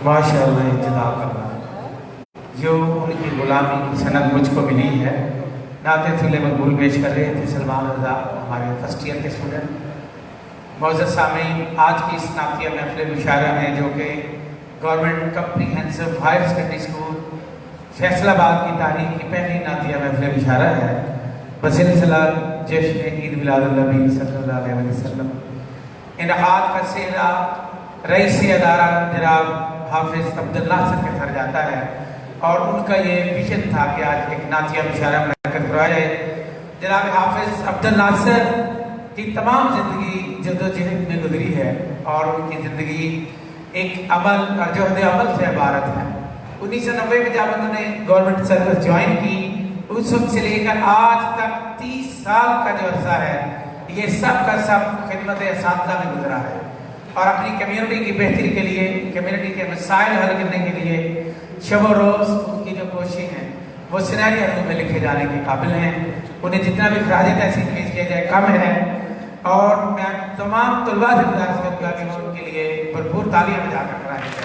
ماشاء اللہ ابتدا کر رہا ہے جو ان کی غلامی کی سند مجھ کو ملی ہے۔ نعت رسول مقبول پیش کر رہے تھے سلمان رضا، ہمارے فرسٹ ایئر کے اسٹوڈنٹ۔ معزز سامعین، آج کی اس نعتیہ محفل مشاعرہ میں جو کہ government comprehensive higher secondary school Faisalabad کی تاریخ کی پہلی نعتیہ محفل مشاعرہ ہے بسلسلہ جشن عید میلاد النبی صلی اللہ علیہ وسلم۔ انعقاد کا سہرا رئیس ادارہ جناب حافظ عبدالناصر کے سر جاتا ہے اور ان کا یہ ویژن تھا کہ آج ایک نعتیہ مشاعرہ منعقد کروایا جائے۔ جناب حافظ عبدالناصر کی تمام زندگی جدوجہد میں گزری ہے اور ان کی زندگی ایک عمل اور جہد عمل سے عبارت ہے۔ 1990 میں جب انہوں نے گورنمنٹ سروس جوائن کی، اس وقت سے لے کر آج تک 30 سال کا جو عرصہ ہے یہ سب کا سب خدمت اساتذہ میں گزرا ہے اور اپنی کمیونٹی کی بہتری کے لیے، کمیونٹی کے مسائل حل کرنے کے لیے شب و روز ان کی جو کوششیں ہیں وہ سنہری حروف میں لکھے جانے کے قابل ہیں۔ انہیں جتنا بھی خراج تحسین پیش کیا جائے کم ہے اور میں تمام طلباء سے گزارش کروں گا کہ وہ ان کے لیے بھرپور تعلیم ادا کرائیں جائے۔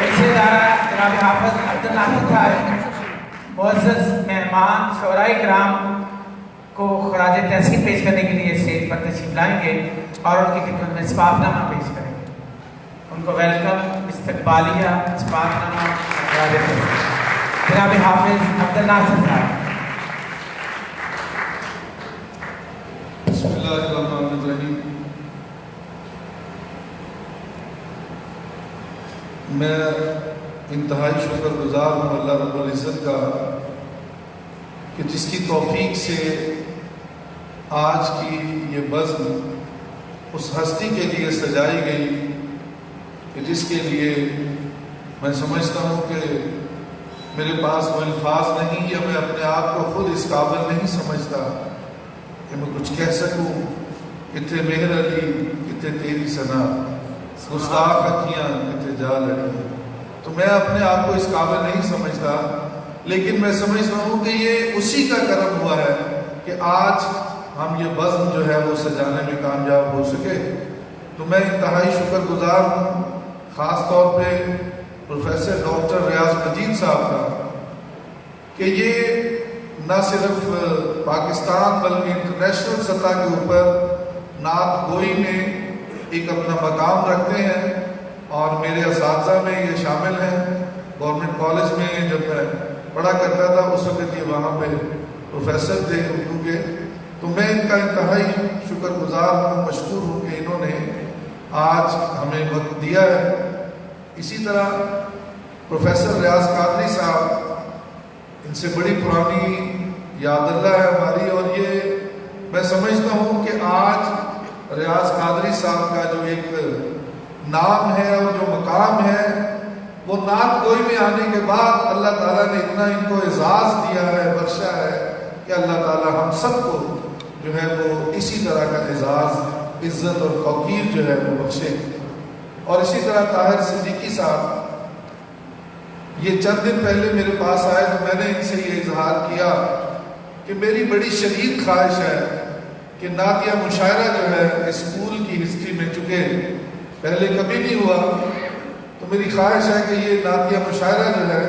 رئیس ادارہ جناب حافظ عبدالناصر صاحب معزز مہمان شعراء کرام کو خراج تحسین پیش کرنے کے لیے اسٹیج پر تشریف لائیں گے اور ان کی خدمت میں اسپاف نامہ پیش کریں گے۔ ان کو ویلکم، استقبالیہ، اسپاف نامہ جناب حافظ عبدالناصر صاحب۔ بسم اللہ الرحمن الرحیم۔ میں انتہائی شکر گزار ہوں اللہ رب العزت کا کہ جس کی توفیق سے آج کی یہ بزم اس ہستی کے لیے سجائی گئی کہ جس کے لیے میں سمجھتا ہوں کہ میرے پاس وہ الفاظ نہیں یا میں اپنے آپ کو خود اس قابل نہیں سمجھتا کہ میں کچھ کہہ سکوں۔ کتنے مہر علی کتنے تیری ثنا، گستاخ اکھیاں کتنے جا لڑی۔ تو میں اپنے آپ کو اس قابل نہیں سمجھتا، لیکن میں سمجھتا ہوں کہ یہ اسی کا کرم ہوا ہے کہ آج ہم یہ بزم جو ہے وہ سجانے میں کامیاب ہو سکے۔ تو میں انتہائی شکر گزار ہوں خاص طور پہ پروفیسر ڈاکٹر ریاض مجید صاحب کا کہ یہ نہ صرف پاکستان بلکہ انٹرنیشنل سطح کے اوپر نعت گوئی میں ایک اپنا مقام رکھتے ہیں اور میرے اساتذہ میں یہ شامل ہیں۔ گورنمنٹ کالج میں جب میں پڑھا کرتا تھا اس وقت یہ وہاں پہ پروفیسر تھے اردو کے، تو میں ان کا انتہائی شکر گزار ہوں، مشکور ہوں کہ انہوں نے آج ہمیں وقت دیا ہے۔ اسی طرح پروفیسر ریاض قادری صاحب، ان سے بڑی پرانی یاد اللہ ہے ہماری، اور یہ میں سمجھتا ہوں کہ آج ریاض قادری صاحب کا جو ایک نام ہے اور جو مقام ہے وہ نعت گوئی میں آنے کے بعد اللہ تعالیٰ نے اتنا ان کو اعزاز دیا ہے، بخشا ہے کہ اللہ تعالیٰ ہم سب کو جو ہے وہ اسی طرح کا اعزاز، عزت اور توقیر جو ہے وہ بخشے۔ اور اسی طرح طاہر صدیقی صاحب یہ چند دن پہلے میرے پاس آئے تو میں نے ان سے یہ اظہار کیا کہ میری بڑی شدید خواہش ہے کہ نعتیہ مشاعرہ جو ہے اسکول کی ہسٹری میں چکے پہلے کبھی نہیں ہوا، تو میری خواہش ہے کہ یہ نعتیہ مشاعرہ جو ہے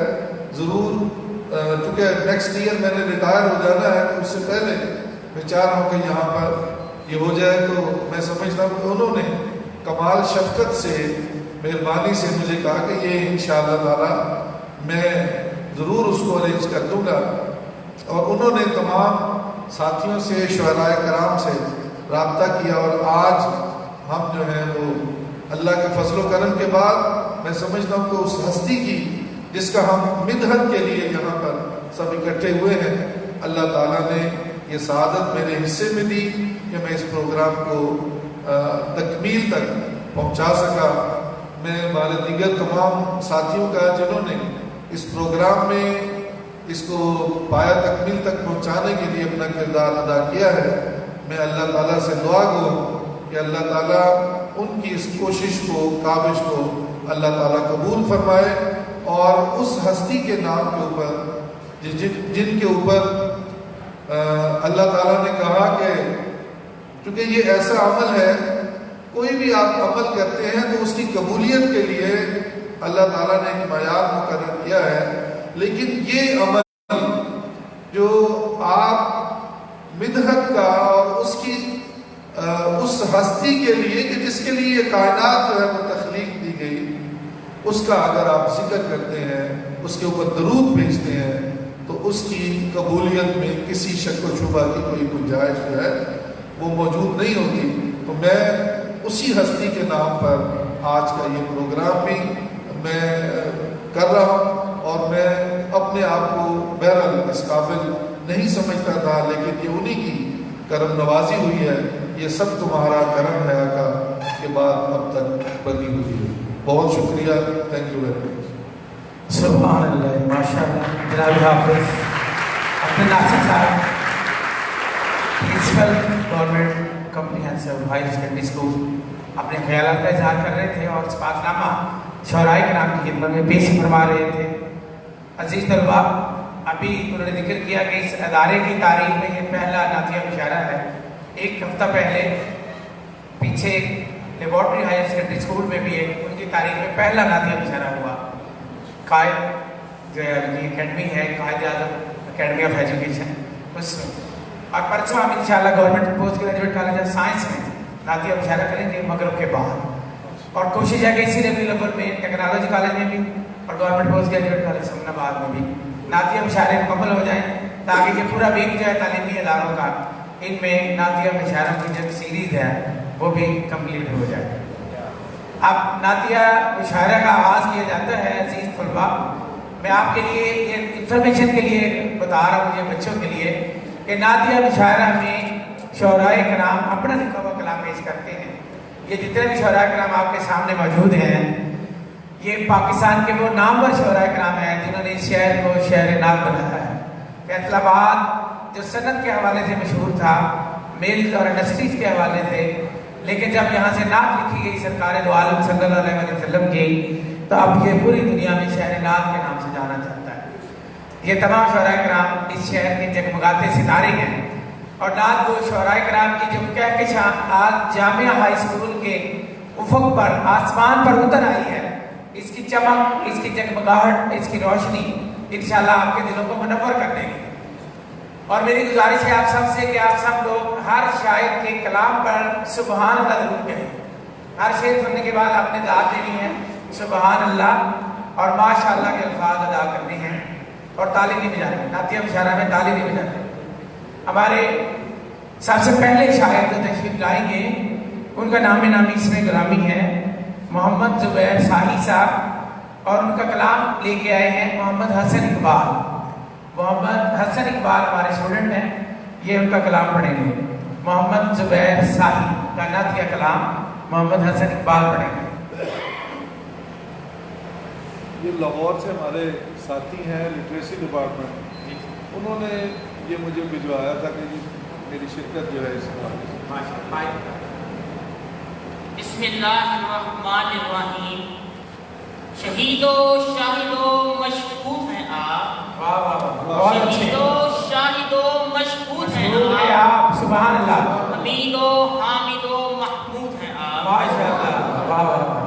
ضرور، چونکہ نیکسٹ ایئر میں نے ریٹائر ہو جانا ہے تو اس سے پہلے میں چاہ رہا ہوں کہ یہاں پر یہ ہو جائے۔ تو میں سمجھتا ہوں کہ انہوں نے کمال کمال شفقت سے مہربانی سے مجھے کہا کہ یہ انشاءاللہ تعالی میں ضرور اس کو ارینج کر دوں گا، اور انہوں نے تمام ساتھیوں سے شعراء کرام سے رابطہ کیا، اور آج ہم جو ہیں وہ اللہ کے فضل و کرم کے بعد میں سمجھتا ہوں کہ اس ہستی کی جس کا ہم مدحت کے لیے یہاں پر سب اکٹھے ہوئے ہیں، اللہ تعالیٰ نے یہ سعادت میرے حصے میں دی کہ میں اس پروگرام کو تکمیل تک پہنچا سکا۔ میں ہمارے دیگر تمام ساتھیوں کا جنہوں نے اس پروگرام میں اس کو پایا تکمیل تک پہنچانے کے لیے اپنا کردار ادا کیا ہے، میں اللہ تعالیٰ سے دعا گو کہ اللہ تعالیٰ ان کی اس کوشش کو، کاوش کو اللہ تعالیٰ قبول فرمائے، اور اس ہستی کے نام کے اوپر جن کے اوپر اللہ تعالیٰ نے کہا کہ چونکہ یہ ایسا عمل ہے، کوئی بھی آپ عمل کرتے ہیں تو اس کی قبولیت کے لیے اللہ تعالیٰ نے ایک معیار مقرر کیا ہے، لیکن یہ عمل جو آپ مدحت کا اور اس کی اس ہستی کے لیے کہ جس کے لیے یہ کائنات جو ہے وہ تخلیق دی گئی، اس کا اگر آپ ذکر کرتے ہیں، اس کے اوپر درود بھیجتے ہیں، تو اس کی قبولیت میں کسی شک و شبہ کی کوئی گنجائش جو ہے وہ موجود نہیں ہوتی۔ تو میں اسی ہستی کے نام پر آج کا یہ پروگرام بھی میں کر رہا ہوں، اور میں اپنے آپ کو بہرحال اس قابل نہیں سمجھتا تھا، لیکن یہ انہی کی کرم نوازی ہوئی ہے، یہ سب تمہارا کرم ہے آقا کے بعد اب تک بنی ہوئی ہے۔ بہت شکریہ، تھینک یو ویری مچ۔ سبحان اللہ، ماشاء اللہ۔ جناب حافظ عبد الناصر صاحب، principal government comprehensive high secondary school, اپنے خیالات کا اظہار کر رہے تھے اور اسپاس نامہ شعراء کرام کی خدمت میں پیش فرما رہے تھے۔ عزیز طلباء، ابھی انہوں نے ذکر کیا کہ اس ادارے کی تاریخ میں یہ پہلا نعتیہ مشاعرہ ہے۔ ایک ہفتہ پہلے پیچھے لیبارٹری ہائی سیکنڈری اسکول میں بھی ان کی تاریخ میں پہلا نعتیہ مشاعرہ ہوا۔ قائد جو ہے اکیڈمی ہے، Quaid Azam academy of education, اس میں، اور پرسوں ہم انشاءاللہ government post graduate college of science میں نعتیہ مشاعرہ کریں گے مغرب کے بعد، اور کوشش ہے کہ اسی لیول میں ٹیکنالوجی کالج میں بھی اور گورنمنٹ پوسٹ گریجویٹ کالج سمن آباد میں بھی نعتیہ مشاعرے مکمل ہو جائیں، تاکہ یہ پورا ویک جو ہے تعلیمی اداروں کا ان میں نعتیہ مشاعروں کی جو سیریز ہے وہ بھی کمپلیٹ ہو جائے۔ اب نعتیہ مشاعرہ کا آغاز کیا جاتا ہے۔ عزیز طلباء، میں آپ کے لیے یہ انفارمیشن کے لیے بتا رہا ہوں، یہ بچوں کے لیے، کہ نعتیہ مشاعرہ میں شعراء کرام اپنا لکھا ہوا کلام پیش کرتے ہیں۔ یہ جتنے بھی شعراء کرام آپ کے سامنے موجود ہیں، یہ پاکستان کے وہ نامور شعراء کرام ہیں جنہوں نے اس شہر کو شہر ناب بنایا ہے۔ فیصل آباد جو صنعت کے حوالے سے مشہور تھا، میلز اور انڈسٹریز کے حوالے سے، لیکن جب یہاں سے نعت لکھی گئی سرکار دو عالم صلی اللہ علیہ وسلم کی، تو اب یہ پوری دنیا میں شہر نعت کے نام سے جانا جاتا ہے۔ یہ تمام شعراء کرام اس شہر کے جگمگاتے ستارے ہیں، اور نعت وہ شعراء کرام کی جو کہکشاں آج جامعہ ہائی اسکول کے افق پر، آسمان پر اتر آئی ہے، اس کی چمک، اس کی جگمگاہٹ، اس کی روشنی انشاءاللہ آپ کے دلوں کو منور کر دیں گے۔ اور میری گزارش ہے آپ سب سے کہ آپ سب لوگ ہر شاعر کے کلام پر سبحان اللہ ضرور کہیں۔ ہر شعر سننے کے بعد آپ نے داد دینی ہے، سبحان اللہ اور ماشاء اللہ کے الفاظ ادا کرنے ہیں، اور تالی نہیں بجانے ہیں۔ نعتیہ مشاعرہ میں تالی نہیں بجانے ہیں۔ ہمارے سب سے پہلے شاعر جو تشریف لائیں گے ان کا نام نامی اس میں گرامی ہے محمد زبیر شاہی صاحب، اور ان کا کلام لے کے آئے ہیں محمد حسن اقبال۔ محمد حسن اقبال ہمارے اسٹوڈنٹ ہیں، یہ ان کا کلام پڑھیں گے۔ محمد زبیر شاہی کا نعتیہ کلام محمد حسن اقبال پڑھیں گے۔ یہ لاہور سے ہمارے ساتھی ہیں لٹریسی ڈپارٹمنٹ، انہوں نے یہ مجھے بھجوایا تھا کہ میری شرکت جو ہے اس میں۔ بسم اللہ الرحمن الرحیم۔ شہید و شاہد و مشہود ہیں آپ، شہید و شاہد و مشہود ہیں آپ، سبحان اللہ، حمید و حامد و محمود ہیں آپ، ماشاء اللہ،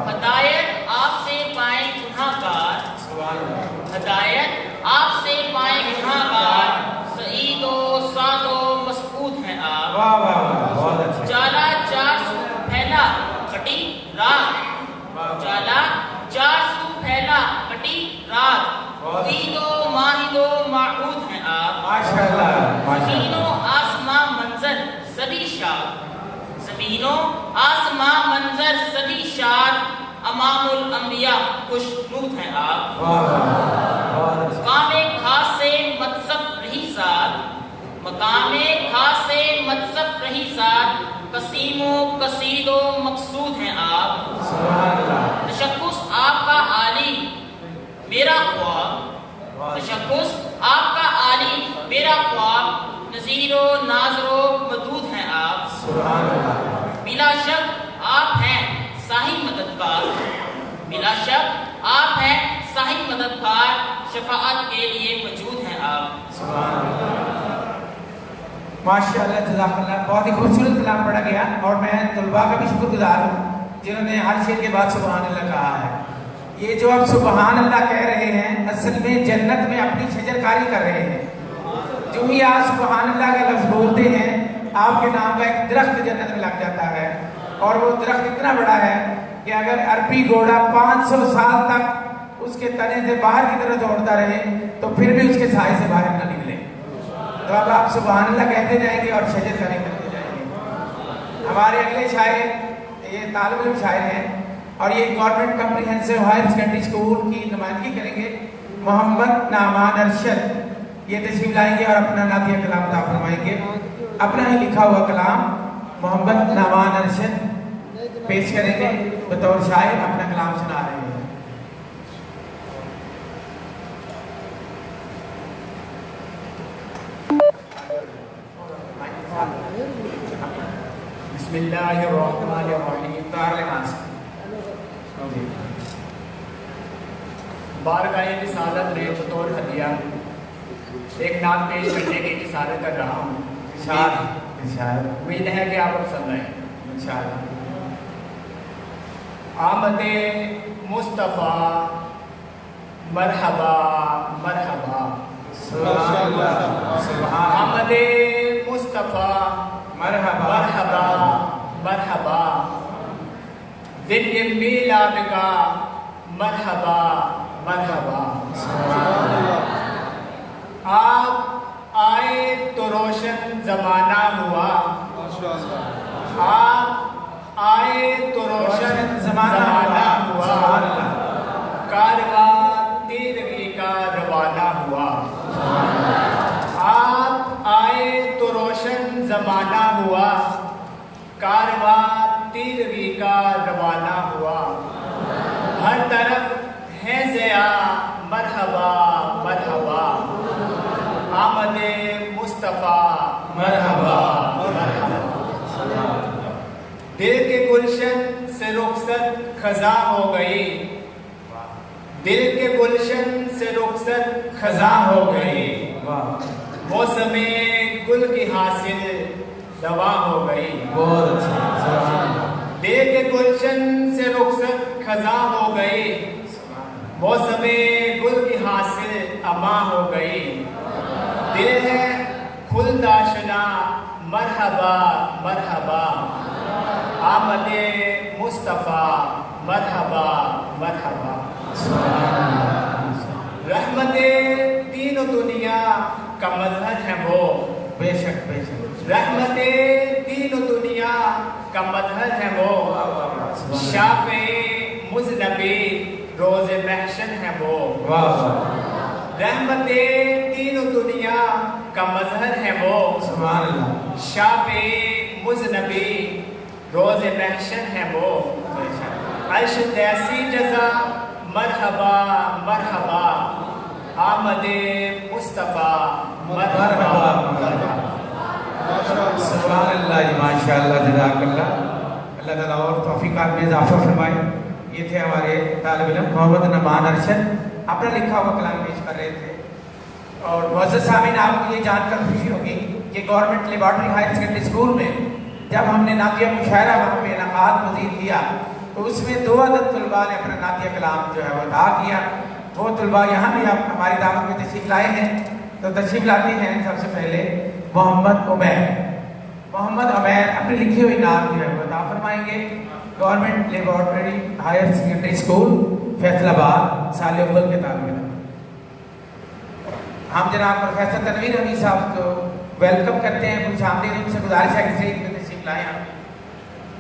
ہدایت آپ سے پائیں گناہ گار، ہدایت آپ سے پائیں گناہ گار، سعید و سعد و مسعود ہیں آپ، بہت اچھا، جالا چار سو پھیلا کٹی رات زمینوں آسماں منظر صدی شاد امام الانبیاء خوشنود ہیں آپ مقام خاص سے متصف رہی ذات مقام خاص سے متصف رہی ذات قسیم و قصید و مقصود ہیں آپ تشخص آپ کا عالی میرا خواب تشخص آپ کا عالی میرا خواب نظیر و ناظر و مدود ہیں آپ بلا شک آپ ہیں صاحب مددگار بلا شک آپ ہیں صاحب مددگار شفاعت کے لیے موجود ہیں آپ ماشاء اللہ جزاک اللہ بہت ہی خوبصورت کلام پڑھا گیا اور میں طلباء کا بھی شکر گزار ہوں جنہوں نے ہر شعر کے بعد سبحان اللہ کہا ہے یہ جو آپ سبحان اللہ کہہ رہے ہیں اصل میں جنت میں اپنی شجرکاری کر رہے ہیں جو ہی آپ سبحان اللہ کا لفظ بولتے ہیں آپ کے نام کا ایک درخت جنت میں لگ جاتا ہے اور وہ درخت اتنا بڑا ہے کہ اگر عربی گھوڑا 500 سال تک اس کے تنے سے باہر کی طرف دوڑتا رہے تو پھر بھی اس کے سائے سے باہر نہ نکلے تو اب آپ سبحان اللہ کہتے جائیں گے اور شجرکاری کرتے جائیں گے ہمارے اگلے شاعر یہ طالب علم شاعر ہیں اور یہ government comprehensive higher secondary school کی نمائندگی کریں گے محمد نعمان ارشد یہ تشریف لائیں گے اور اپنا نعتیہ کلام عطا فرمائیں گے اپنا ہی لکھا ہوا کلام محمد نعمان ارشد پیش کریں گے بطور شاعر اپنا کلام سنا رہے ہیں بسم اللہ الرحمن الرحیم بارگاہ رسالت میں بطور ہدیہ ایک نعت پیش کرنے کی اشارہ کر رہا ہوں امید ہے کہ آپ پسند آئے آمد مصطفیٰ مرحبا مرحبا آمد مصطفیٰ مرحبا مرحبا مرحبا دن میلاد کا مرحبا مرحبا آپ آئے تو روشن زمانہ ہوا آپ آئے تو روشن زمانہ ہوا کارواں تیرگی کا روانہ ہوا آپ آئے تو روشن زمانہ ہوا کارواں تیرگی کا روانہ ہوا ہر طرف ہے ضیاء مرحبا مرحبا آمد مصطفیٰ مرحبا مرحبا دل کے گلشن سے رخصت خزاں ہو گئی دل کے گلشن سے رخصت خزاں ہو گئی موسم گل کی حاصل دوا ہو گئی دل کے گلشن سے رخصت خزاں ہو گئی موسم گل کی حاصل اما ہو گئی دل ہے کھل داشنا مرحبا مرحبا آمد مصطفیٰ مرحبا مرحبا رحمت دین و دنیا کا مظہر ہے وہ بے شک بے شک رحمت دین و دنیا کا مظہر ہے وہ شافع مذنبی روز محشر ہے وہ رحمت دین و دنیا کا مظہر ہے وہ شافع مذنبی روز محشر ہے وہ عرش ایسی جزا مرحبا مرحبا آمد مصطفیٰ مرحبا مرحبا سبحان اللہ ماشاء اللہ جزاک اللہ اللہ تعالیٰ اور توفیقات میں اضافہ فرمائے یہ تھے ہمارے طالب علم محمد نعمان ارشد اپنا لکھا ہوا کلام پیش کر رہے تھے اور معزز سامعین آپ کو یہ جان کر خوشی ہوگی کہ government laboratory higher secondary school میں جب ہم نے نعتیہ مشاعرہ وہاں پہ انعقاد مزید کیا تو اس میں 2 عدد طلباء نے اپنا نعتیہ کلام جو ہے وہ ادا کیا وہ طلباء یہاں بھی آپ ہماری دعوت میں تشریف لائے ہیں تو تشریف لاتے ہیں سب سے پہلے محمد عمیر اپنی لکھی ہوئی نعت جو ہے وہ ادا فرمائیں گے government laboratory higher secondary school Faisalabad سال اول کے طالب علم ہم جناب پروفیسر تنویر حمید صاحب کو ویلکم کرتے ہیں کچھ آمدید ان سے گزارش ہے کہ تشریف لائیں آپ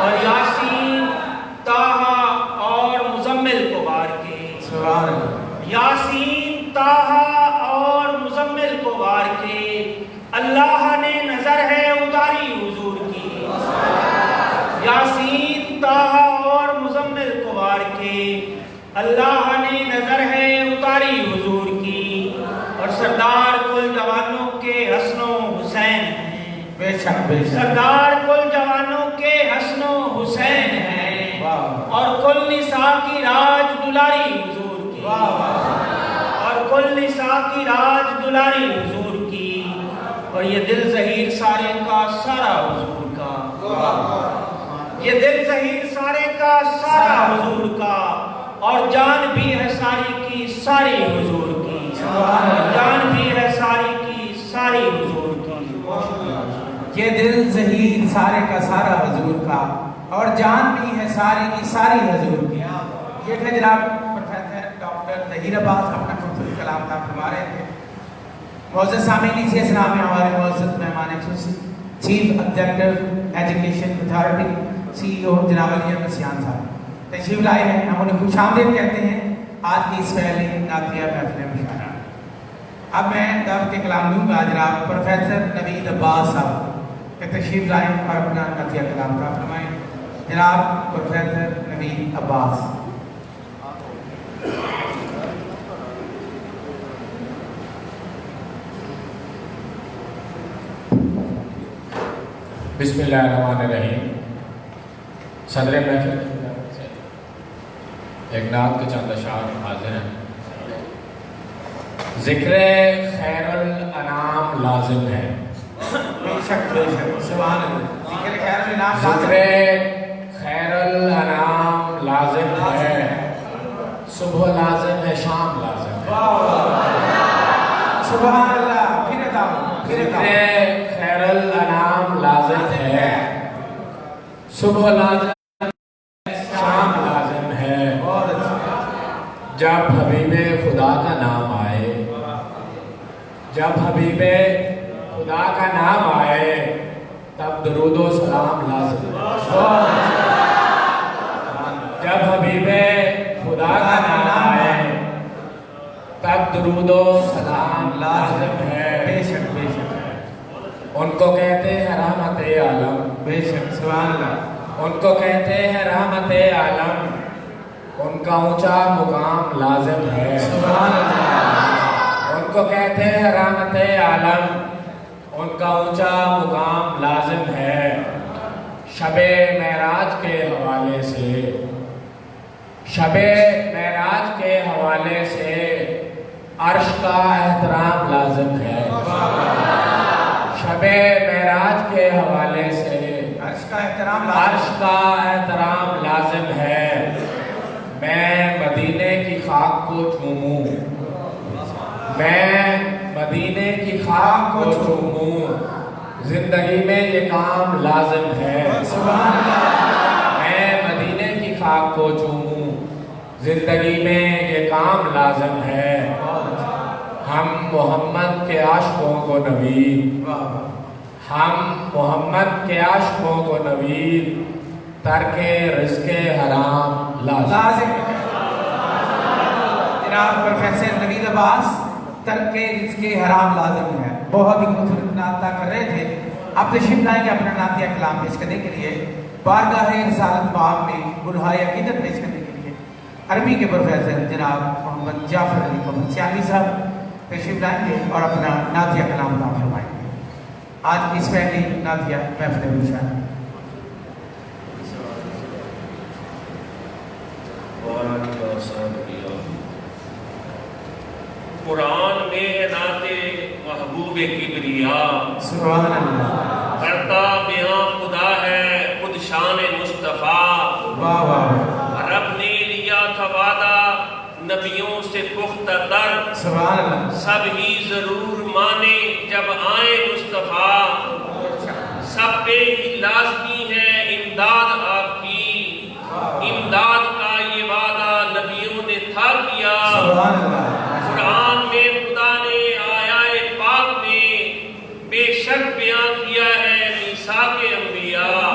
اور یاسین طٰہٰ اور مزمل کو بار کے سبحان اللہ یاسین طٰہٰ اور مزمل کو بار کے اللہ نے نظر ہے اتاری حضور کی یاسین طٰہٰ اور مزمل کو بار کے اللہ نے نظر ہے اتاری حضور کی اور سردار کل جوانوں کے حسن و حسین ہیں بے شک بے شک سردار کل جوانوں کے حسن و حسین ہیں اور کل نساء کی راج دلاری حضور کی اور کل نساء کی راج دلاری حضور کی اور یہ دل ظہیر سارے کا سارا حضور کا یہ دل ظہیر سارے کا سارا حضور کا اور جان بھی ہے ساری کی ساری حضور کی جان بھی ہے ساری کی ساری حضور کی یہ دل ظہیر سارے کا سارا حضور کا اور جان بھی ہے ساری کی ساری حضور کی. یہ تھے جناب پروفیسر ڈاکٹر ظہیر عباس اپنا خوبصورت کلام تھا فرما رہے تھے. معزز سامعین اسی اسلام میں ہمارے معزز مہمان خصوصی chief executive education authority CEO جناب علی احمد سیان صاحب تشریف لائے ہیں. ہم انہیں خوش آمدید کہتے ہیں آج کی اس پہلی نعتیہ محفل مشاعرہ. اب میں دعوت کلام دوں گا جناب پروفیسر نوید عباس صاحب کہ تشریف لائیں اور اپنا نعتیہ کلام کا فرمائیں. جناب پروفیسر نوید عباس. بسم اللہ الرحمن الرحیم. صدر محفل ایک نعت کے چند اشعار حاضر ہیں. ذکر خیر الانام لازم ہے. بے شک سبحان اللہ. ذکر خیر الانام ذکر خیر الانام لازم ہے. صبح لازم ہے شام لازم ہے. سبحان اللہ. ذکر خیر الانام لازم ہے. صبح لازم شام لازم ہے. جب حبیب خدا کا نام آئے جب حبیب خدا کا نام آئے تب درود و سلام لازم ہے. جب حبیب خدا کا نام آئے تب درود و سلام لازم ہے. بے شک بے شک. ان کو کہتے ہیں رحمت عالم. بے شک سبحان اللہ. ان کو کہتے ہیں رحمت عالم. ان کا اونچا مقام لازم ہے. سبحان اللہ. ان کو کہتے ہیں رحمت عالم. ان کا اونچا مقام لازم ہے. شب معراج کے حوالے سے شب معراج کے حوالے سے عرش کا احترام لازم ہے. شب معراج کے حوالے سے عرش کا احترام لازم ہے. میں مدینے کی خاک کو چوموں میں مدینے کی خاک کو چوموں زندگی میں یہ کام لازم ہے. میں مدینے کی خاک کو چوموں زندگی میں یہ کام لازم ہے. ہم محمد کے عاشقوں کو نوید ہم محمد کے عاشقوں کو نوید ترک رزق حرام لازم ہے. جناب پروفیسر نوید عباس ترک رزق حرام لازم ہے. بہت ہی خوبصورت نعتہ کر رہے تھے. آپ تشریف لائیں گے اپنا نعتیہ کلام پیش کرنے کے لیے بارگاہ رسالت باب میں گلہائے عقیدت پیش کرنے کے لیے عربی کے پروفیسر جناب محمد جعفر علی محمد سیالی صاحب تشریف لائیں گے اور اپنا نعتیہ کلام عطا فرمائیں گے. آج کی اس پہلی نعتیہ محفل مشاعرہ. قرآن میں نعت محبوب کبریا سبحان اللہ. کرتا بیاں خدا ہے خود شان مصطفیٰ. واہ واہ. رب نے لیا تھا وعدہ نبیوں سے پختہ تر. سبحان اللہ. سب ہی ضرور مانے جب آئے مصطفیٰ. سب پہ ہی لازمی ہے امداد آپ کی. امداد کا یہ وعدہ نبیوں نے تھا کیا. سبحان اللہ. قرآن میں خدا نے آیائے پاک میں بے شک بیان کیا ہے میثاق انبیاء.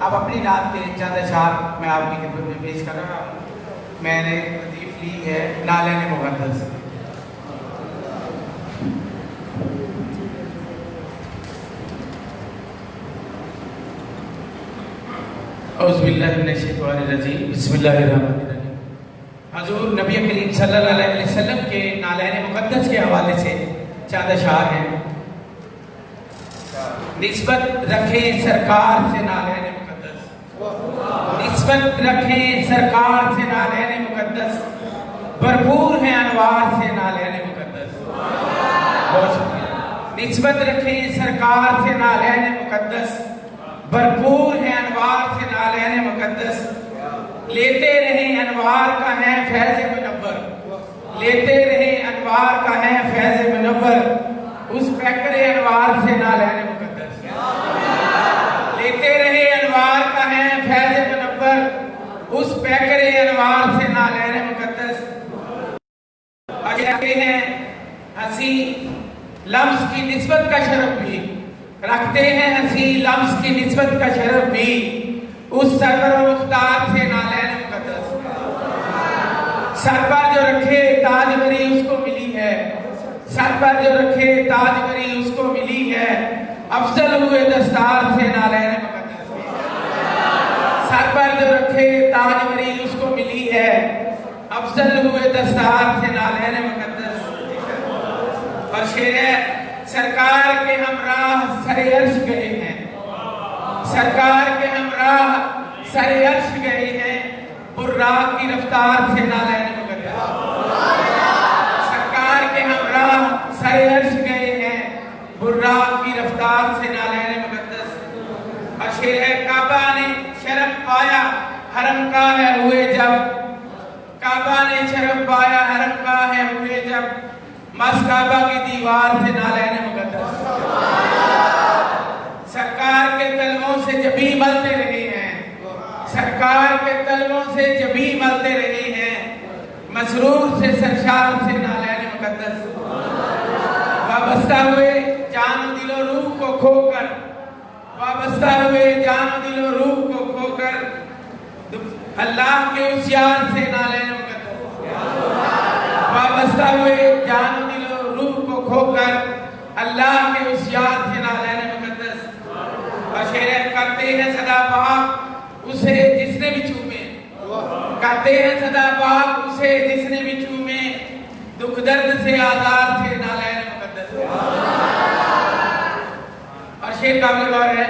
اب اپنی نعت کے چند اشعار میں آپ کی خدمت میں پیش کر رہا ہوں. میں نے تضیف لی ہے نالین مقدس. اعوذ باللہ من الشیطان الرجیم. بسم اللہ الرحمن الرحیم. حضور نبی کریم صلی اللہ علیہ وسلم کے نالین مقدس کے حوالے سے چند اشعار ہیں. نسبت رکھیں سرکار سے نالین مقدس, نسبت رکھیں سرکار سے نالین مقدس, بھرپور ہیں انوار سے نالین مقدس. بہت شکریہ. نسبت رکھیں سرکار سے نالین مقدس, بھرپور ہیں انوار سے نالین مقدس. لیتے رہیں انوار کا ہے فیض منور, لیتے رہیں انوار کا ہے فیض منور, اس پیکر انوار سے نالین مقدس. لیتے رہے انوار کا ہے فیض منور, اس پیکر انوار سے نالین مقدس. رکھتے ہیں ہنسی لمس کی نسبت کا شرف بھی, رکھتے ہیں ہنسی لمس کی نسبت کا شرف بھی, اس سرور و مختار سے نالین مقدس. سر پر جو رکھے تاج بری اس کو ملی ہے, سر پر جو رکھے تاج بری اس کو ملی ہے, افضل ہوئے دستار سے نالین مقدس. سر پر جو رکھے تاج بری اس کو ملی ہے, افضل ہوئے دستار سے نالین مقدس. اور شعر ہے سرکار کے ہمراہ سر عرش گئے ہیں, سرکار کے ہمراہ سر عرش گئے ہیں, براق کی رفتار سے نالین مقدس. سرکار کے ہمراہ سر عرش گئے ہیں, براق کی رفتار سے نالین مقدس. اور شعر ہے کعبہ نے شرف پایا حرم کا ہے ہوئے جب, کعبہ نے شرف پایا حرم کا ہے ہوئے جب, مس کعبہ کی دیوار سے نالین مقدس. سرکار کے طلبوں سے جبیں ملتے رہے ہیں, سرکار کے طلبوں سے جبیں ملتے رہے ہیں, مسرور سے سرشار سے نالین مقدس. وابستہ ہوئے جان و دل و روح کو کھو کر, وابستہ ہوئے جان و دل و روح کو کھو کر, اللہ کے اس یار سے نالین مقدس. وابستہ ہوئے جان و دل و روح کو کھو کر, اللہ کے اس یار سے نالین مقدس. اور شعر کرتے ہیں صدا پاک اسے جس نے بھی چومے, کرتے ہیں صدا پاک اسے جس نے بھی چومے, دکھ درد سے آزاد سے نالین مقدس. اور شعر قابل غور ہے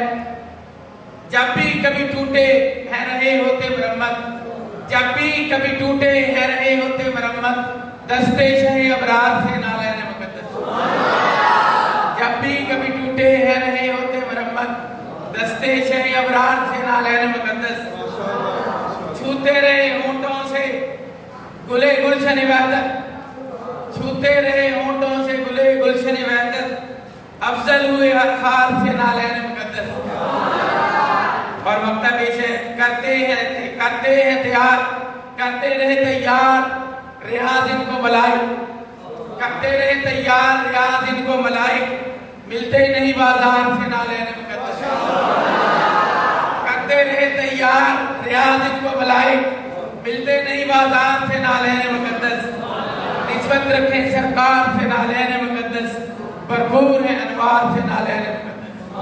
جب بھی کبھی ٹوٹے ہیں رہے ہوتے مرمت, جب بھی کبھی ٹوٹے ہیں رہے ہوتے مرمت, دستے شہ ابرار سے نالین مقدس. جب بھی کبھی ٹوٹے ہیں رہے ہوتے مرمت, دستے شہ ابرار سے نالین مقدس. چھوتے رہے ہونٹوں سے گلے گلشن وحدت, چھوتے رہے ہونٹوں سے گلے گلشن وحدت, افضل ہوئے ہر خار سے نالین مقدس. اور وقتہ پیش ہے کرتے ہیں تیار, کرتے رہے تیار ریاض ان کو ملائک, کرتے رہے تیار ریاض ان کو ملائک, ملتے نہیں بازار سے نالین مقدس. کرتے رہے تیار ریاض ان کو ملائک, ملتے نہیں بازار سے نالین مقدس. نسبت رکھیں سرکار سے نالین مقدس, بھرپور ہیں انوار سے نالین مقدس.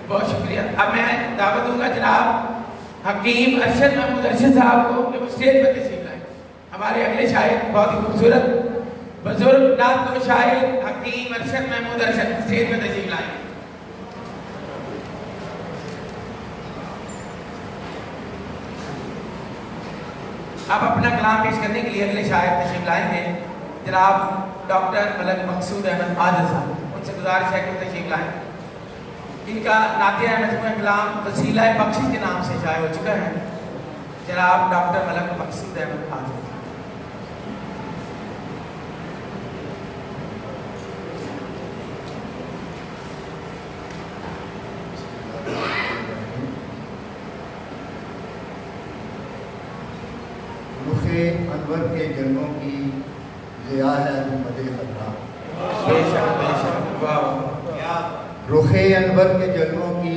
بہت شکریہ. اب میں دعوت دوں گا جناب حکیم ارشد محمود ارشد صاحب کو کہ وہ اسٹیج پر تشریف لائیں. ہمارے اگلے شاعر بہت ہی خوبصورت بزرگ نعت کو شاعر حکیم ارشد محمود ارشد اسٹیج پر تشریف لائیں. اب اپنا کلام پیش کرنے کے لیے اگلے شاعر تشریف لائیں گے جناب ڈاکٹر ملک مقصود احمد عادل صاحب. ان سے گزارش ہے کہ تشریف لائیں. ان کا نعتیہ مجموعہ کلام وسیلہ بخشش کے نام سے شائع ہو چکا ہے. جناب ڈاکٹر ملک مقصود احمد عادل. رخ انور کے جلووں کی ضیاء ہے محمد خطا. بے شک بے شک. واہ. رخ انور کے جلووں کی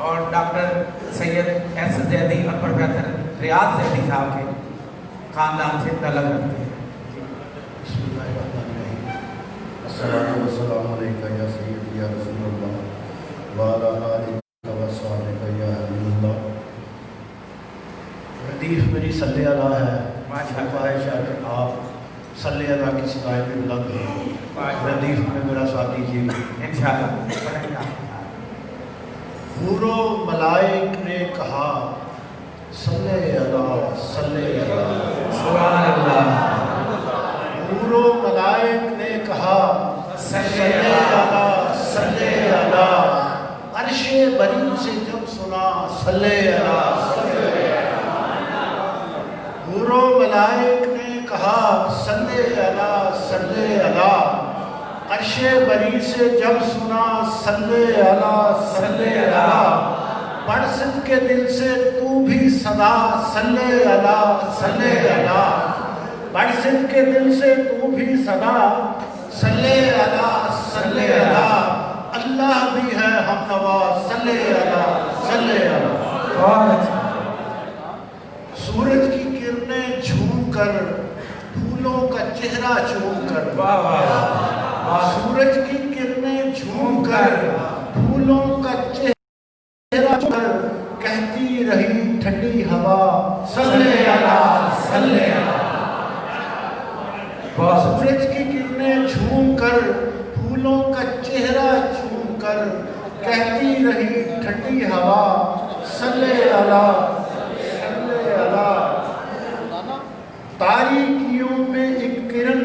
اور ڈاکٹر سید ایس زیدی اور پروفیسر ریاض زیدی صاحب کے خاندان سے تعلق رکھتے ہیں. السلام علیکم یا سیدی یا رسول اللہ وعلی آلہ و صحبہ یا حبیب اللہ. ردیف میری صلی اللہ ہے. خواہش ہے کہ آپ صلی اللہ کی صدائے میں بلند ہیں. ردیف میں میرا ساتھ دیجیے انشاءاللہ. حور و ملائک نے کہا صلی اللہ صلی اللہ سبحان اللہ. حور و ملائک نے کہا صلی اللہ صلی اللہ. عرش بری سے جب سنا صلی اللہ صلی اللہ. حور و ملائک نے کہا صلی اللہ صلی اللہ. عرش بری سے جب سنا صلی اللہ صلی اللہ. پڑھ صدق کے دل سے تو بھی صدا صلی اللہ صلی اللہ. پڑھ صدق کے دل سے تو بھی صدا صلی اللہ صلی اللہ. اللہ بھی ہے ہم نوا صلی اللہ صلی اللہ. سورج کی کرنیں جھوم کر پھولوں کا چہرہ چوم کر. سورج کی کرنیں جھوم کر پھولوں کا چہرہ چوم کر کہتی رہی ٹھنڈی ہوا صلی اللہ صلی اللہ. سورج کی کرنیں جھوم کر پھولوں کا چہرہ چوم کر کہتی رہی ٹھنڈی ہوا صلی اللہ صلی اللہ. تاریکیوں میں ایک کرن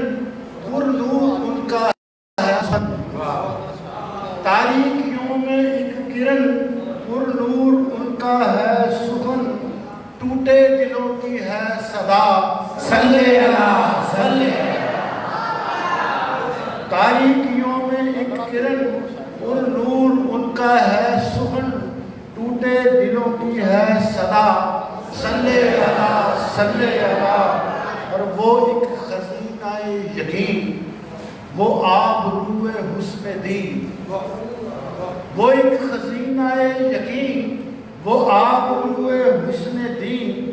پرنور ان کا ہے سخن. تاریکیوں میں ایک کرن پرنور ان کا ہے سخن. ٹوٹے دلوں کی ہے صدا صلی اللہ صلی اللہ. تاریکیوں میں ایک کرن اور نور ان کا ہے سخن. ٹوٹے دلوں کی ہے صدا صلی اللہ صلی اللہ. اور وہ ایک خزینہ یقین وہ آب روئے حسن دین. وہ ایک خزینہ یقین وہ آپ روئے حسن دین.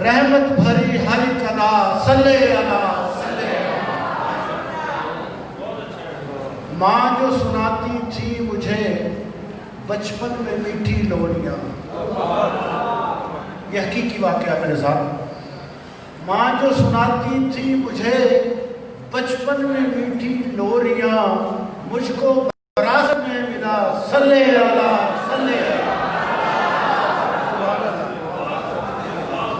رحمت بھری ہر قدا صلی اللہ صلی اللہ. ماں جو سناتی تھی مجھے بچپن میں میٹھی لوریاں. یہ حقیقی واقعہ میرے ساتھ. ماں جو سناتی تھی مجھے بچپن میں میٹھی لوریاں مجھ کو وراثت میں ملا صلی اللہ صلی اللہ.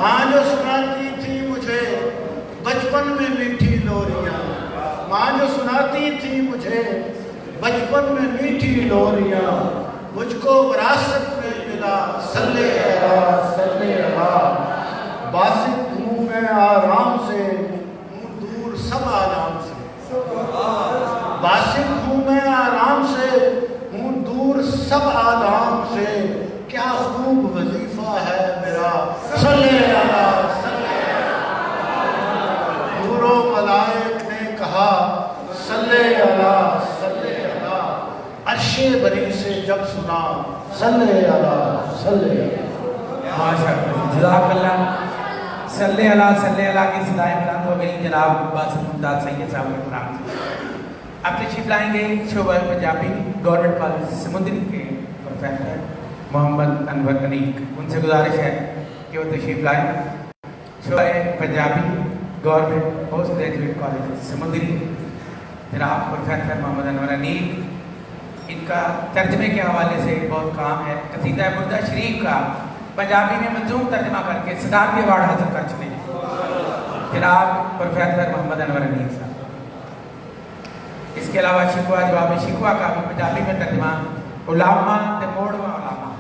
ماں جو سناتی تھی مجھے بچپن میں میٹھی لوریاں. ماں جو سناتی تھی مجھے بچپن میں میٹھی لوریاں مجھ کو وراثت میں ملا صلی اللہ صلی اللہ. باسط ہوں میں آرام سے ہوں دور سب آرام سے. باسط ہوں میں آرام سے ہوں دور سب آرام سے. کیا خوب وظیفہ ہے میرا صلی اللہ صلی اللہ. حور و ملائک نے کہا صلی اللہ صلی اللہ. عرش بری سے جب سنا صلی اللہ صلی اللہ. ماشاءاللہ جزاک اللہ. صلی اللہ کی صدائیں بلند ہو گئی جناب باسط ممتاز سید صاحب کے نام سے. اب تشریف لائیں گے شعبہ پنجابی گورنمنٹ کالج سمندری کے پروفیسر محمد انور انیق. ان سے گزارش ہے کہ وہ تشریف لائیں. شعبہ Punjabi government post graduate college سمندری جناب پروفیسر محمد انور انیق. ان کا ترجمے کے حوالے سے بہت کام ہے. قصیدہ بردہ شریف کا پنجابی میں منظوم ترجمہ کر کے صدارتی ایوارڈ حاصل کر چکے ہیں جناب پروفیسر محمد انور انیق صاحب. اس کے علاوہ شکوہ جواب شکوہ کا بھی پنجابی میں ترجمہ علامہ تے موڑواں علامہ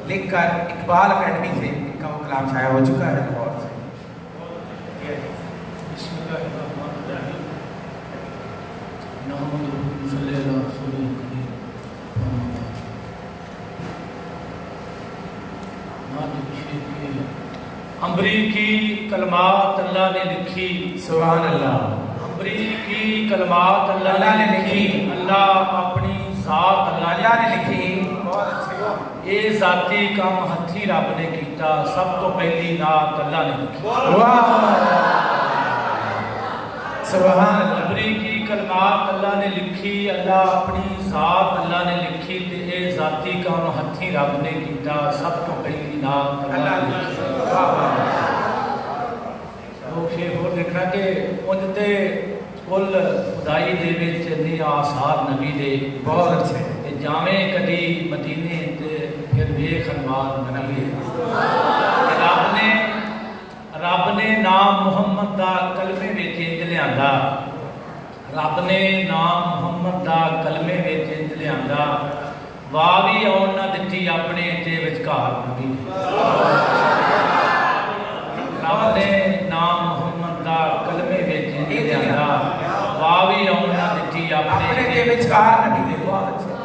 لکھ کر اقبال اکیڈمی سے ان کا وہ کلام شائع ہو چکا ہے لاہور سے. بسم اللہ الرحمن الرحیم. نحمدہ صلی اللہ رسول کریم. امریکی کلمات اللہ نے لکھی سبحان اللہ. امریکی کلمات اللہ نے لکھی. اللہ اپنی ذات اللہ نے لکھی. یہ ذاتی کام ہتھی رب نے کیتا سب تو پہلی نعت اللہ نے لکھی سبحان اللہ عبری کی کلمات اللہ نے لکھی اللہ اپنی ذات اللہ نے لکھی تے یہ ذاتی کام ہتھی رب نے کیتا سب تو پہلی نعت اللہ نے لکھی وہ شیخ ہو دیکھنا کہ ان تے کل خدائی دے وچ نی آثار نبی دے بہت اچھے جاویں کدی مدینے تے پھر ویکھ انوار نبی رب نے نام محمد دا کلمے وچ انج لیاندا رب نے نام محمد دا کلمے وچ انج لیاندا واہ بھی آن نہ دتی اپنے تے وچکار نبی رب نے نام محمد دا کلمے وچ انج لیاندا واہ بھی آن نہ دتی اپنے تے وچکار نبی دے بہت اچھے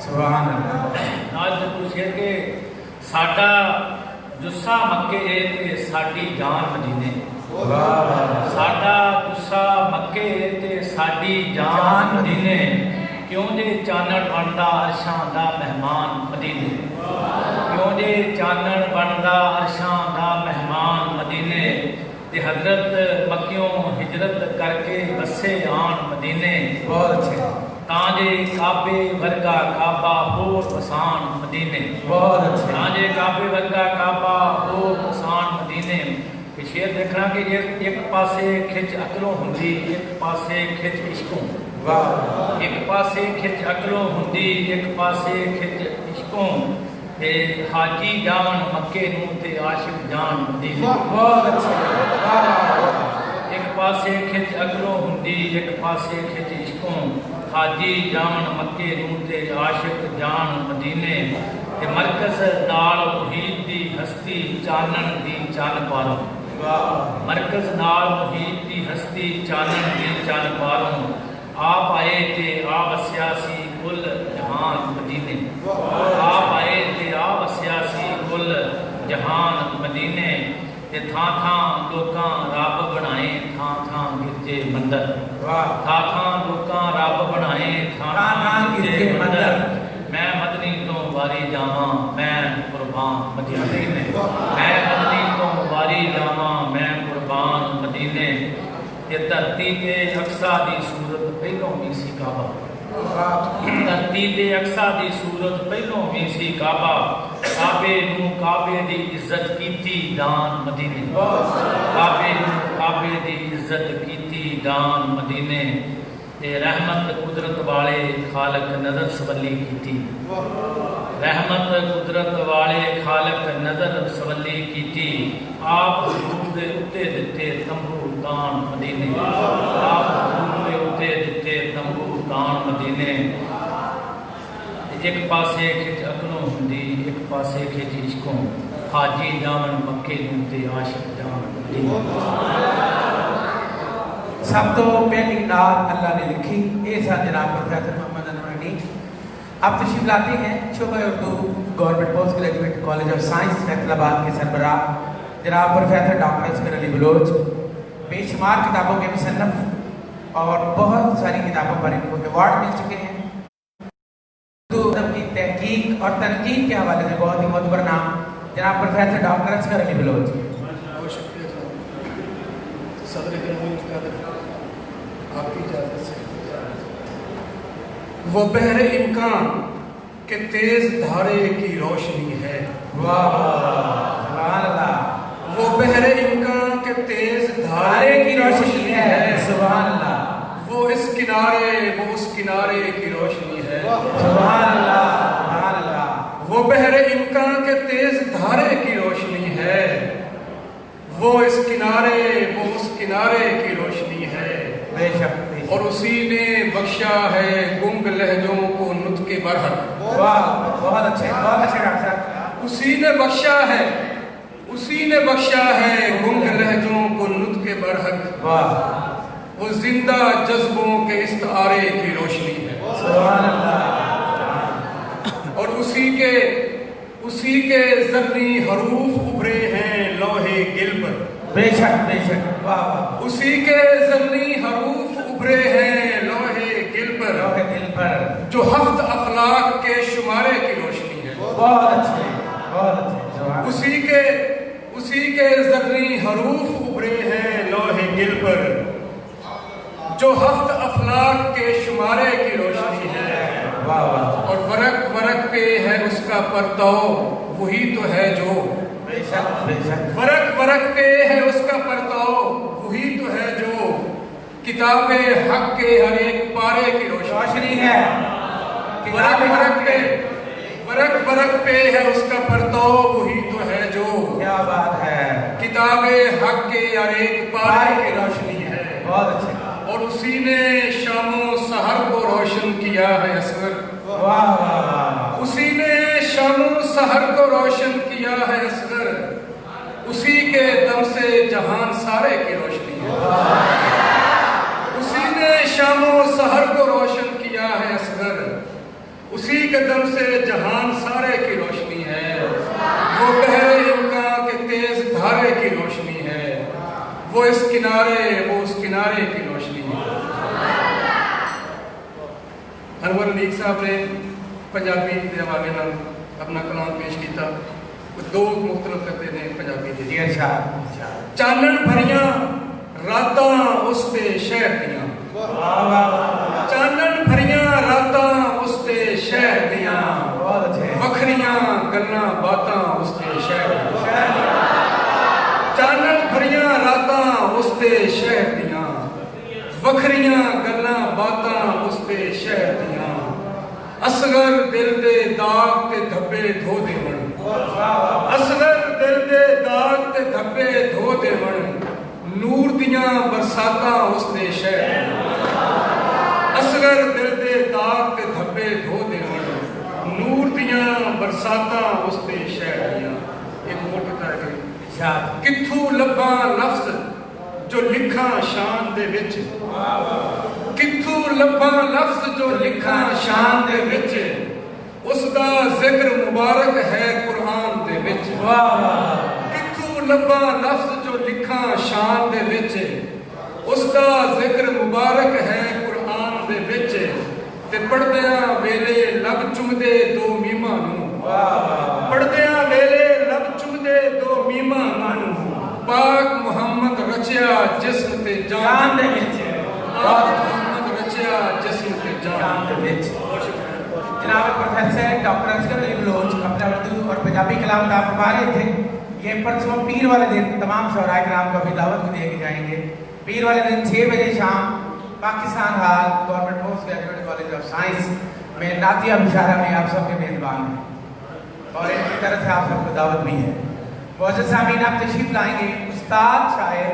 سبحان اللہ آج پوچھے کہ ساڈا جسا مکے ہے تے ساڈی جان مدینے ساڈا جسا مکے ہے تے ساڈی جان مدینے کیوں جے چانن بندا عرشاں دا مہمان مدینے کیوں جے چانن بندا عرشاں دا مہمان مدینے تے حضرت مکیوں ہجرت کر کے بسے آن مدینے بہت اچھے تاجے کعبے ورگا کعبہ ہو آسان مدینے بہت اچھے تاجے کعبے ورگا کعبہ ہو آسان مدینے کہ شیر دیکھنا کہ ایک پاسے کھچ عقلوں ہوندی ایک پاسے کھچ عشقوں ایک پاسے کھچ عقلوں ہوندی ایک پاسے کھچ عشقوں تے حاجی جان مکے نوں تے عاشق جان مدینے بہت اچھے ایک پاسے کھچ عقلوں ہوندی ایک پاسے کھچ عشقوں حاجی جان مکے نوں تے عاشق جان مدینے تے مرکز نال محیط دی ہستی چانن دی چان پاروں مرکز نال محیط دی ہستی چانن دی چان پاروں آپ آئے تے آپ سیاسی کل جہان مدینے آپ آئے تے آپ سیاسی کل جہان مدینے تے تھاں تھاں لوکاں رب بنائے تھاں تھاں گرجے مندر تھاں تھاں لوکاں رب بنائے تھاں تھاں گرجے مندر میں مدنی تو واری جاواں میں قربان مدینے میں مدنی تو واری جاواں میں قربان مدینے تے دھرتی تے اقصا دی صورت پہلوں بھی سی کعبہ دھرتی تے اقصا دی صورت پہلوں بھی سی کعبہ کعبے نوں کعبے دی عزت کیتی دان مدینے کعبے نوں کعبے دی عزت کیتی دان مدینے تے رحمت قدرت والے خالق نظر سولی کیتی رحمت قدرت والے خالق نظر سولی کیتی آپ حضور دے اتے دتے تمبو دان مدینے آپ حضور دے اتے دتے تمبو دان مدینے ایک پاسے کھچ عقلوں ہوندی ایک پاسے کھچ عشقوں حاجی جان مکے نوں تے عاشق جان مدینے سب تو پہلی نعت اللہ نے لکھی ایسا جناب پروفیسر محمد انوری اب تشریف لاتے ہیں شعبہ Urdu government post graduate college of science Faisal آباد کے سربراہ جناب پروفیسر ڈاکٹر اسمر علی بلوچ بے شمار کتابوں کے مصنف اور بہت ساری کتابوں پر ان کو ایوارڈ مل چکے ہیں اردو ادب کی تحقیق اور تنقید کے حوالے سے بہت ہی معتبر نام جناب پروفیسر ڈاکٹر اسمر علی بلوچ بہت شکریہ صدر جمہوریہ آپ کی اجازت سے وہ بحر امکان کہ تیز دھارے کی روشنی ہے وہ بحر امکان کے تیز دھارے کی روشنی ہے سبحان اللہ وہ اس کنارے وہ اس کنارے کی روشنی ہے سبحان اللہ سبحان اللہ وہ بحر امکان کے تیز دھارے کی روشنی ہے وہ اس کنارے وہ اس کنارے کی روشنی ہے بے شک اور اسی نے بخشا ہے گنگ لہجوں کو نطق برحق بہت اچھے ڈاکٹر صاحب اسی نے بخشا ہے گنگ لہجوں کو نطق برحق وہ زندہ جذبوں کے استعارے کی روشنی ہے سبحان اللہ اور اسی کے زرعی حروف ابھرے ہیں لوہے گل پر بے شک اسی کے زرعی حروف ابھرے ہیں لوہے گل پر جو ہفت افلاک کے شمارے کی بہت اچھے بہت اچھے. اسی کے زرعی حروف ابھرے ہیں لوح دل پر جو ہفت افلاک کے شمارے کی روشنی ہے. اور ورق ورق پہ ہے اس کا پرتو وہی تو ہے جو ورق ورق پہ ہے اس کا پرتو وہی تو ہے جو کتاب حق کے ہر ایک پارے کی روشنی ہے. ورق ورق پہ ہے اس کا پرتو وہی تو ہے جو کیا بات ہے کتاب حق کے ہر ایک پارے کی روشنی ہے. بہت اچھے. اور اسی نے شام و سحر کو روشن کیا ہے اصغر. اسی نے شام و سحر کو روشن کیا ہے اصغر. اسی کے دم سے جہان سارے کی روشنی ہے. اسی نے شام و سحر کو روشن کیا ہے اصغر. اسی کے دم سے جہان سارے کی روشنی ہے. وہ بحر امکان کے تیز دھارے کی روشنی ہے. وہ اس کنارے کی روشنی ہے. انور لیگ صاحب نے پنجابی کے حوالے نال اپنا کلام پیش کیتا. دو مختلف کرتے ہیں پنجابی دے. چانن بھریاں راتاں اس دے شہر دیاں. چانن بھریاں راتاں اس دے شہر دیاں. وکھریاں گلاں باتاں اس دے شہر دیاں. چانن بھریاں راتاں اس دے شہر دیاں. وکھریاں گلاں باتاں اس دے شہر دیاں. اصغر دل دے داغ تے دھبے دھو دیون. اصغر دل دے داغ تے دھبے دھو دیون. نور دیاں برساتاں اس دے شہر. اصغر دل دے داغ تے دھبے دھو دیون. نور دیاں برساتاں اس دے شہر دیاں. ایک اور کتا ہے کتھو لباں لفظ جو لکھاں شان دے وچ. کتھو لباں لفظ جو لکھاں شان دے وچ. اس دا ذکر مبارک ہے قرآن دے وچ. کتھو لباں لفظ جو لکھاں شان دے وچ. اس دا ذکر مبارک ہے قرآن دے وچ. تے پڑھدیاں ویلے لب چمدے دو میماں نوں. پڑھدیاں ویلے لب چمدے دو میماں نوں. پاک محمد رچیا جسم تے جان دے وچ. پاک محمد رچیا جسم تے جان دے وچ. جناب پروفیسر ڈاکٹر اصغر علی بلوچ اپنا اردو اور پنجابی کلام کا فرما رہے تھے. یہ پرسوں پیر والے دن تمام شعراء کرام کو بھی دعوت کو دے کے جائیں گے. پیر والے دن 6 بجے شام Pakistan hall government post graduate college of science میں نعتیہ مشاعرہ میں آپ سب کے میزبان ہیں اور ان کی طرف سے آپ سب کو دعوت بھی ہے. معزز سامعین آپ تشریف لائیں گے استاد شاعر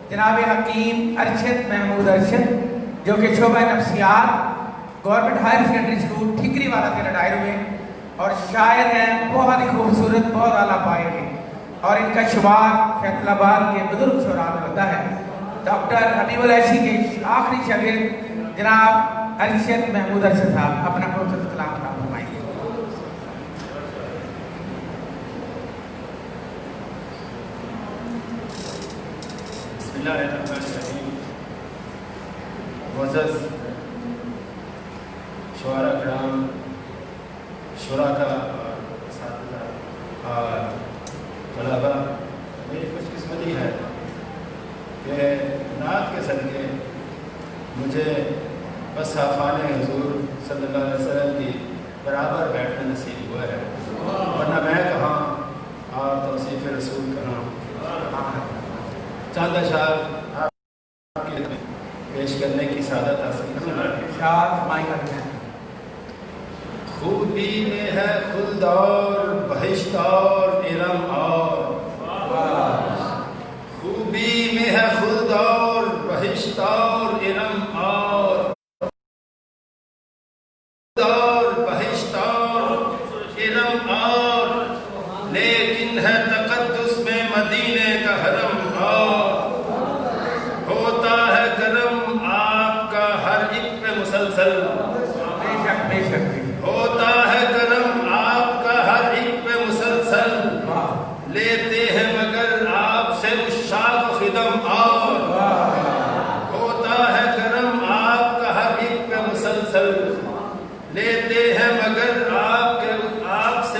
جناب حکیم ارشد محمود ارشد جو کہ شعبہ نفسیات گورنمنٹ ہائر سیکنڈری اسکول ٹھیکری والا سے ریٹائر ہوئے اور شاعر ہیں بہت ہی خوبصورت بہت اعلیٰ پائے کے. اور ان کا شمار فیصل آباد کے بزرگ شعراء میں ہوتا ہے. ڈاکٹر حبیب العیسی کے آخری شاگرد جناب ارشد محمود ارشد صاحب اپنا خوبصورت کلام فرمائیں گے. بسم اللہ الرحمن الرحیم. معزز شعراء کرام، شرکاء اور اساتذہ اور طلباء، میری خوش قسمتی ہے کہ نعت کے صدقے مجھے بس حافظ حضور صلی اللہ علیہ وسلم کی برابر بیٹھنا نصیب ہوا ہے. ورنہ میں کہاں اور توصیف رسول کہاں. چاند اشعار آپ کے پیش کرنے کی سعادت حاصل کرنا. خوبی میں ہے خلد اور بہشت اور ارم اور. خوبی میں ہے خلد اور بہشت اور ارم اور. بہشت اور ارم اور. لیکن ہے تقدس میں مدینے کا حرم اور. ہوتا ہے کرم آپ کا ہر ایک پہ مسلسل. بے شک ہوتا ہے کرم آپ کا ہر ایک پہ مسلسل. لیتے ہیں مگر آپ سے اشاق و خدم اور. ہوتا ہے کرم آپ کا ہر ایک پہ مسلسل. لیتے ہیں مگر آپ سے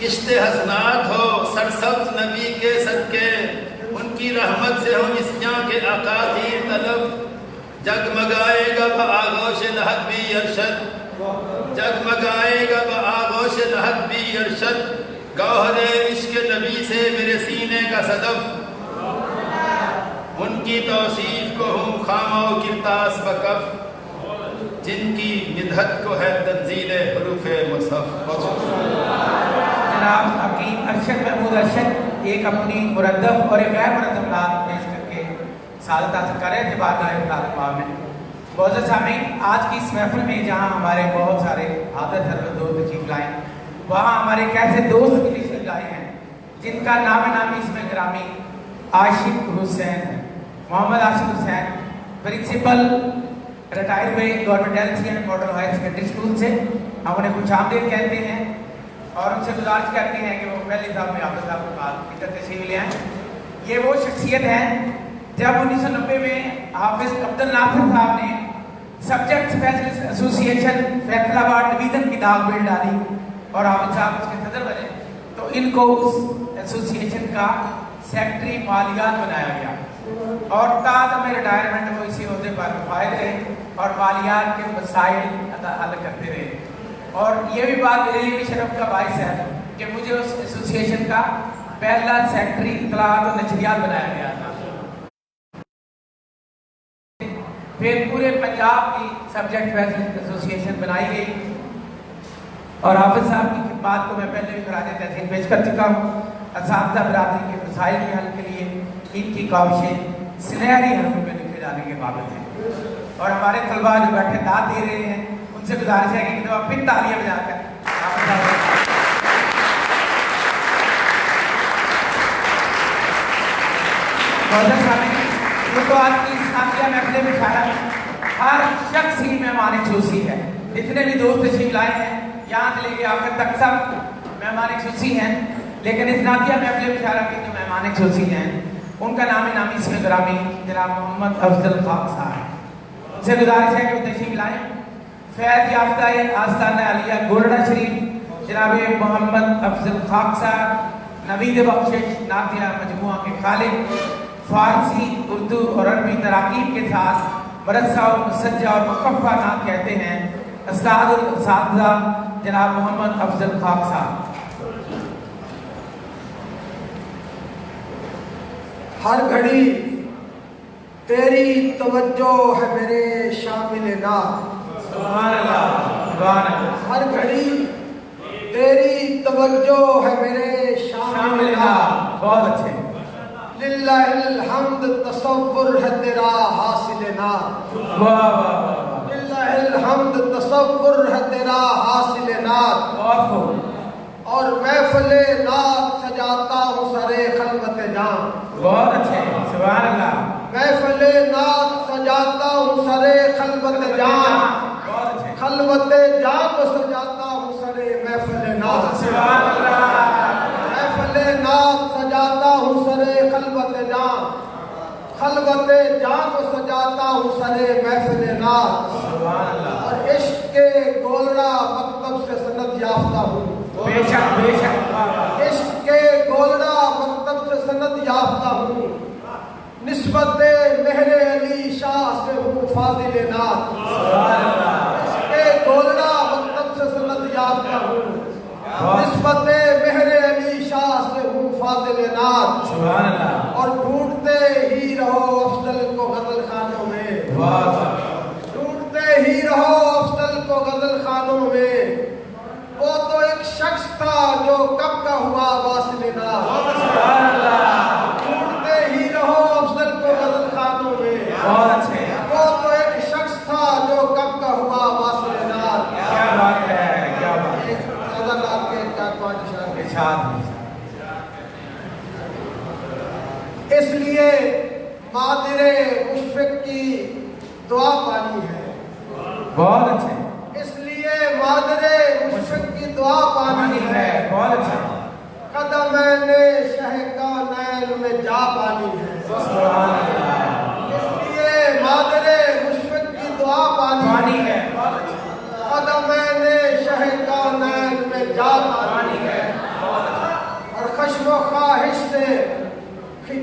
کشت حسنات ہو سرسبز نبی کے صدقے، ان کی رحمت سے ہو مسیاں کے اقاطیر طلب، جگمگائے گا بآغوش لحد بھی ارشد، جگمگائے گا بآغوش لحد بھی ارشد، گوہر عشق نبی سے میرے سینے کا صدف، ان کی توصیف کو ہوں خامہ و کرتاس بکف، جن کی مدحت کو ہے تنزیل حروف مصحف۔ جناب حکیم ارشد محمود ارشد ایک اپنی مردف اور ایک غیر مردف نعت پیش کر کے سعادت حاصل کر رہے تھے بارگاہ خدا میں۔ معزز سامعین، آج کی اس محفل میں جہاں ہمارے بہت سارے حاضر حضرت دوست تشریف لائے، وہاں ہمارے ایک ایسے دوست بھی تشریف لائے ہیں جن کا نام نامی اس میں گرامی عاشق حسین ہے، محمد عاشق حسین، پرنسپل ریٹائر ہوئے government L C and model higher secondary school سے۔ ہم انہیں خوش آمدید کہتے ہیں اور ان سے گزارش کرتے ہیں کہ وہ پہلے صاحب میں حافظ صاحب کے بعد ادھر تشریف لے آئیں۔ یہ وہ شخصیت ہیں جب 1990 میں حافظ عبد الناصر صاحب نے سبجیکٹ اسپیشلسٹ ایسوسی ایشن فیصل آباد ڈویژن کی داغ بیل ڈالی اور حافظ صاحب اس کے صدر بنے، تو ان کو اس ایسوسی ایشن کا سیکٹری مالیات بنایا گیا اور تاہم ریٹائرمنٹ وہ اسی عہدے پر فائد رہے اور مالیات کے مسائل حل کرتے رہے۔ اور یہ بھی بات میرے لیے بھی شرف کا باعث ہے کہ مجھے اس ایسوسی ایشن کا پہلا سیکٹری اطلاعات و نشریات بنایا گیا تھا۔ پھر پورے پنجاب کی سبجیکٹ اسپیشلسٹ ایسوسی ایشن بنائی گئی اور حافظ صاحب کی خدمات کو میں پہلے بھی خراج تحسین پیش کر چکا ہوں۔ اساتذہ برادری کے مسائل کے حل کے لیے ان کی کاوشیں سنہری حرفوں میں لکھے جانے کے قابل ہیں اور ہمارے طلباء جو بیٹھے داد دے رہے ہیں ان سے گزارش ہے کہ ایک دفعہ پھر تالیاں بجا کر تو آج کی اسلامیہ محفل میں ہر شخص ہی مہمان خصوصی ہے۔ جتنے بھی دوست تشریف لائے ہیں یہاں سے لے کے آخر تک سب مہمان خصوصی ہیں، لیکن اسلامیہ محفل مشاعرہ کے جو مہمان خصوصی ہیں ان کا نام نامی اس میں گرامی جناب محمد افضل خاک صاحب ہیں۔ ان سے گزارش ہے کہ وہ تشریف لائیں۔ فیض یافتہ آستانہ علیہ گولڈا شریف جناب محمد افضل خاک صاحب نوید بخشش نعتیہ مجموعہ کے خالق، فارسی، اردو اور عربی تراکیب کے ساتھ مرثہ اور مسجع اور مقفع نعت کہتے ہیں استاد الاساتذہ جناب محمد افضل خاک صاحب۔ ہر گھڑی تیری توجہ ہے میرے شامل نعت، سبحان اللہ سبحان اللہ، ہر گھڑی تیری توجہ ہے میرے شامل نعت، بہت اچھے، للہ الحمد تصور ہے تیرا حاصل نعت، واہ واہ، للہ الحمد تصور ہے تیرا حاصل نعت، بہت خوب، اور محفل نعت سجاتا ہوں سرے خلوت جان، بہت اچھے، سبحان اللہ، محفل نعت سجاتا ہوں سرے خلوت جان، بہت اچھے، خلوت جان کو سجاتا ہوں سرے محفل نعت، سبحان اللہ، محفل نعت سجاتا ہوں سرے خلوت جان، خلوت جان کو سجاتا ہوں سرے محفل نعت، سبحان اللہ، اور عشق کے گولڑا مکتب سے سند یافتہ ہوں، بے شک بے شک، عشق کے گولڑا مکتب سے سند یافتہ ہوں، نسبت مہر علی شاہ سے ہوں فاضل نعت، سبحان اللہ، عشق کے گولڑا مکتب سے سند یافتہ ہوں، نسبت مہر علی شاہ سے ہوں فاضل نعت، سبحان اللہ، اور ڈھونڈتے ہی رہو افضل کو غزل خانوں میں، ڈھونڈتے ہی رہو افضل کو غزل خانوں میں، وہ تو ایک شخص تھا جو کب کا ہوا واصل نعت، سبحان اللہ، ڈھونڈتے ہی رہو افضل کو غزل خانوں میں، بہت اچھے، وہ تو ایک شخص تھا جو کب کا ہوا واصل نعت، کیا بات ہے کیا بات ہے، ایک غزل آپ کے 4-5 اشارے، ارشاد، اس لیے مادر مشفق کی دعا پانی ہے، بہت اچھے، اس لیے مادر مشفق کی دعا پانی ہے، بہت اچھا، قدم نے شہ کونین میں جا پانی ہے، سبحان اللہ، اس لیے مادر مشفق کی دعا پانی ہے، قدم نے شہ کونین میں جا پانی ہے،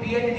PhD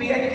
PhD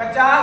50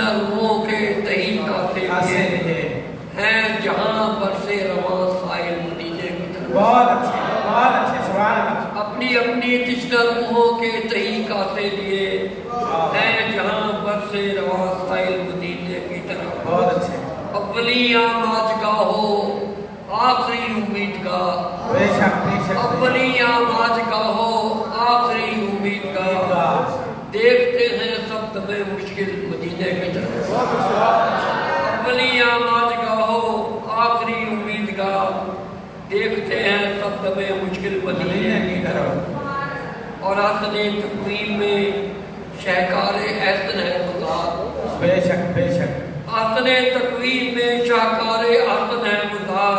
تشنہ روحوں کے تہی کاسے لیے ہیں جہاں پر سے رواں سائل مدینے کی طرف. بہت اچھے سبحان اللہ. اپنی اپنی تشنہ روحوں کے تہی کاسے لیے ہیں جہاں پر سے رواں سائل مدینے کی طرف. بہت اچھے. اولی آماج گاہ ہو آخری امید گاہ. بے شک اولی آماج گاہ ہو آخری امید گاہ. دیکھتے ہیں سب دمے مشکل مدینے کی طرف. اولی آماج گاہ ہو آخری امید گاہ. دیکھتے ہیں سب دمے مشکل مدینے کی طرف. اور حسن تقویم میں شہکار احسن ہے گزار. بے شک بے شک. حسن تقویم میں شاہکار حسن ہے گزار.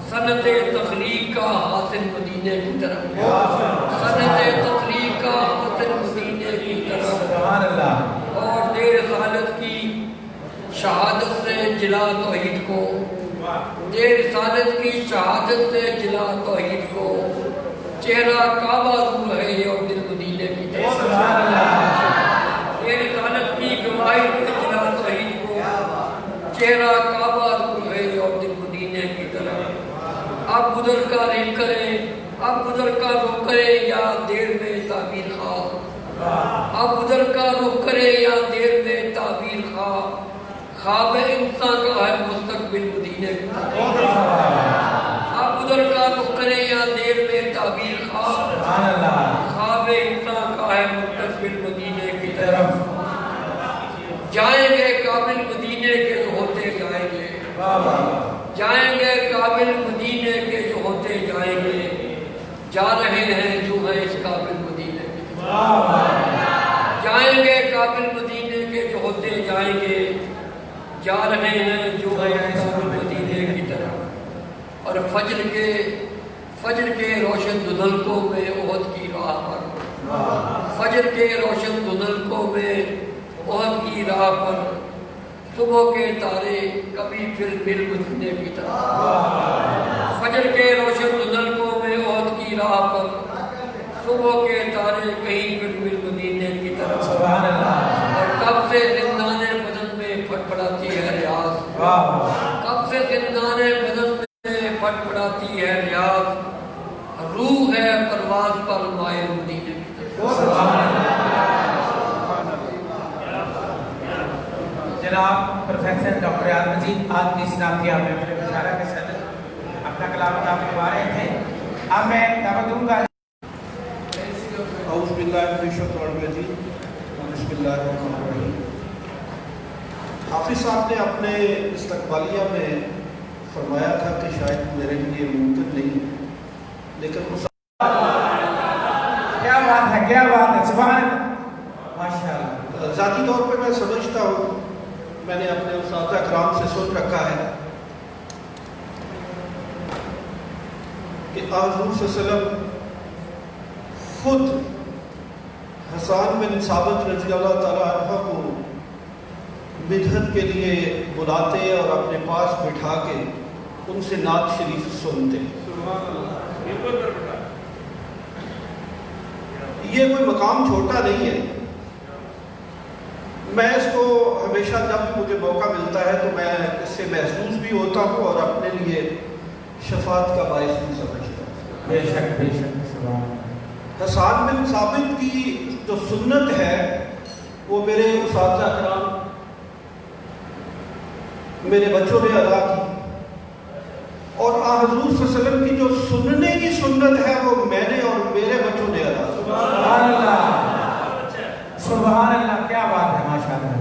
صنعت تخلیق کا حاصل مدینے کی طرف. صنعت تخلیق کا حاصل مدینے کی طرف. سبحان اللہ. اور دیر رسالت کی شہادت سے جلا توحید کو. دیر رسالت کی شہادت سے جلا توحید کو. چہرہ کعبہ روح ہے اور دل مدینے کی طرف. سبحان اللہ. دیر رسالت کی گواہی سے جلا توحید کو. چہرہ کعبہ روح ہے اور دل مدینے کی طرف. اب گزر کا رخ کرے اب گزر کا رخ کرے یا دیر میں تعبیر خواہ. اب گزر کا رخ کرے یا دیر میں تعبیر خواہ. خواب انسان کا ہے مستقبل مدینے کی طرف. اب گزر کا رخ کرے یا دیر میں تعبیر خواہ. خواب انسان کا ہے مستقبل مدینے کی طرف. جائیں گے قابل مدینے کے جو ہوتے جائیں گے. جائیں گے قابل مدینے کے جو ہوتے جائیں گے. جا رہے ہیں جو ہے اس قابل مدینے کی طرف. جائیں گے قابل مدینے کے جو ہوتے جائیں گے. جا رہے ہیں جو ہے اس قابل مدینے کی طرف. اور فجر کے روشن دھندلکوں میں احد کی راہ پر. فجر کے روشن دھندلکوں میں احد کی راہ پر. صبح کے تارے کبھی پھر مل مدینے کی طرف. فجر کے روشن دھندلکوں میں احد کی راہ پر. صبح کے تارے کہیں پھر مل مدینے کی طرف. اور کب سے زندان بدن میں پھٹ پڑاتی ہے ریاض. کب سے زندان بدن میں پھٹ پڑاتی ہے ریاض. روح ہے پرواز پر مائل مدینے کی طرف. جناب پروفیسر ڈاکٹر یاد مجید آج کی اسلامیہ میں میرے مشاعرہ کے صدر اپنا کلام آپ کروا رہے تھے. اب میں دعوت دوں گا. اعوذ باللہ من الشیطان الرجیم. بسم اللہ الرحمن الرحیم. حافظ صاحب نے اپنے استقبالیہ میں فرمایا تھا کہ شاید میرے لیے ممکن نہیں, لیکن کیا بات ہے سبحان اللہ ماشاءاللہ. ذاتی طور پہ میں سمجھتا ہوں, میں نے اپنے اساتذہ کرام سے سن رکھا ہے کہ حضور صلی اللہ علیہ وسلم خود حسان بن ثابت رضی اللہ تعالیٰ عنہ کو مدحت کے لیے بلاتے اور اپنے پاس بٹھا کے ان سے نعت شریف سنتے. یہ کوئی مقام چھوٹا نہیں ہے. میں اس کو ہمیشہ جب مجھے موقع ملتا ہے تو میں اس سے محسوس بھی ہوتا ہوں اور اپنے لیے شفاعت کا باعث بھی سمجھتا ہوں. بے شک حسان بن ثابت کی جو سنت ہے وہ میرے اساتذہ کرام میرے بچوں نے ادا کی, اور حضور صلی اللہ علیہ وسلم کی جو سننے کی سنت ہے وہ میں نے اور میرے بچوں نے ادا کی. سبحان اللہ کیا بات ہے ماشاءاللہ.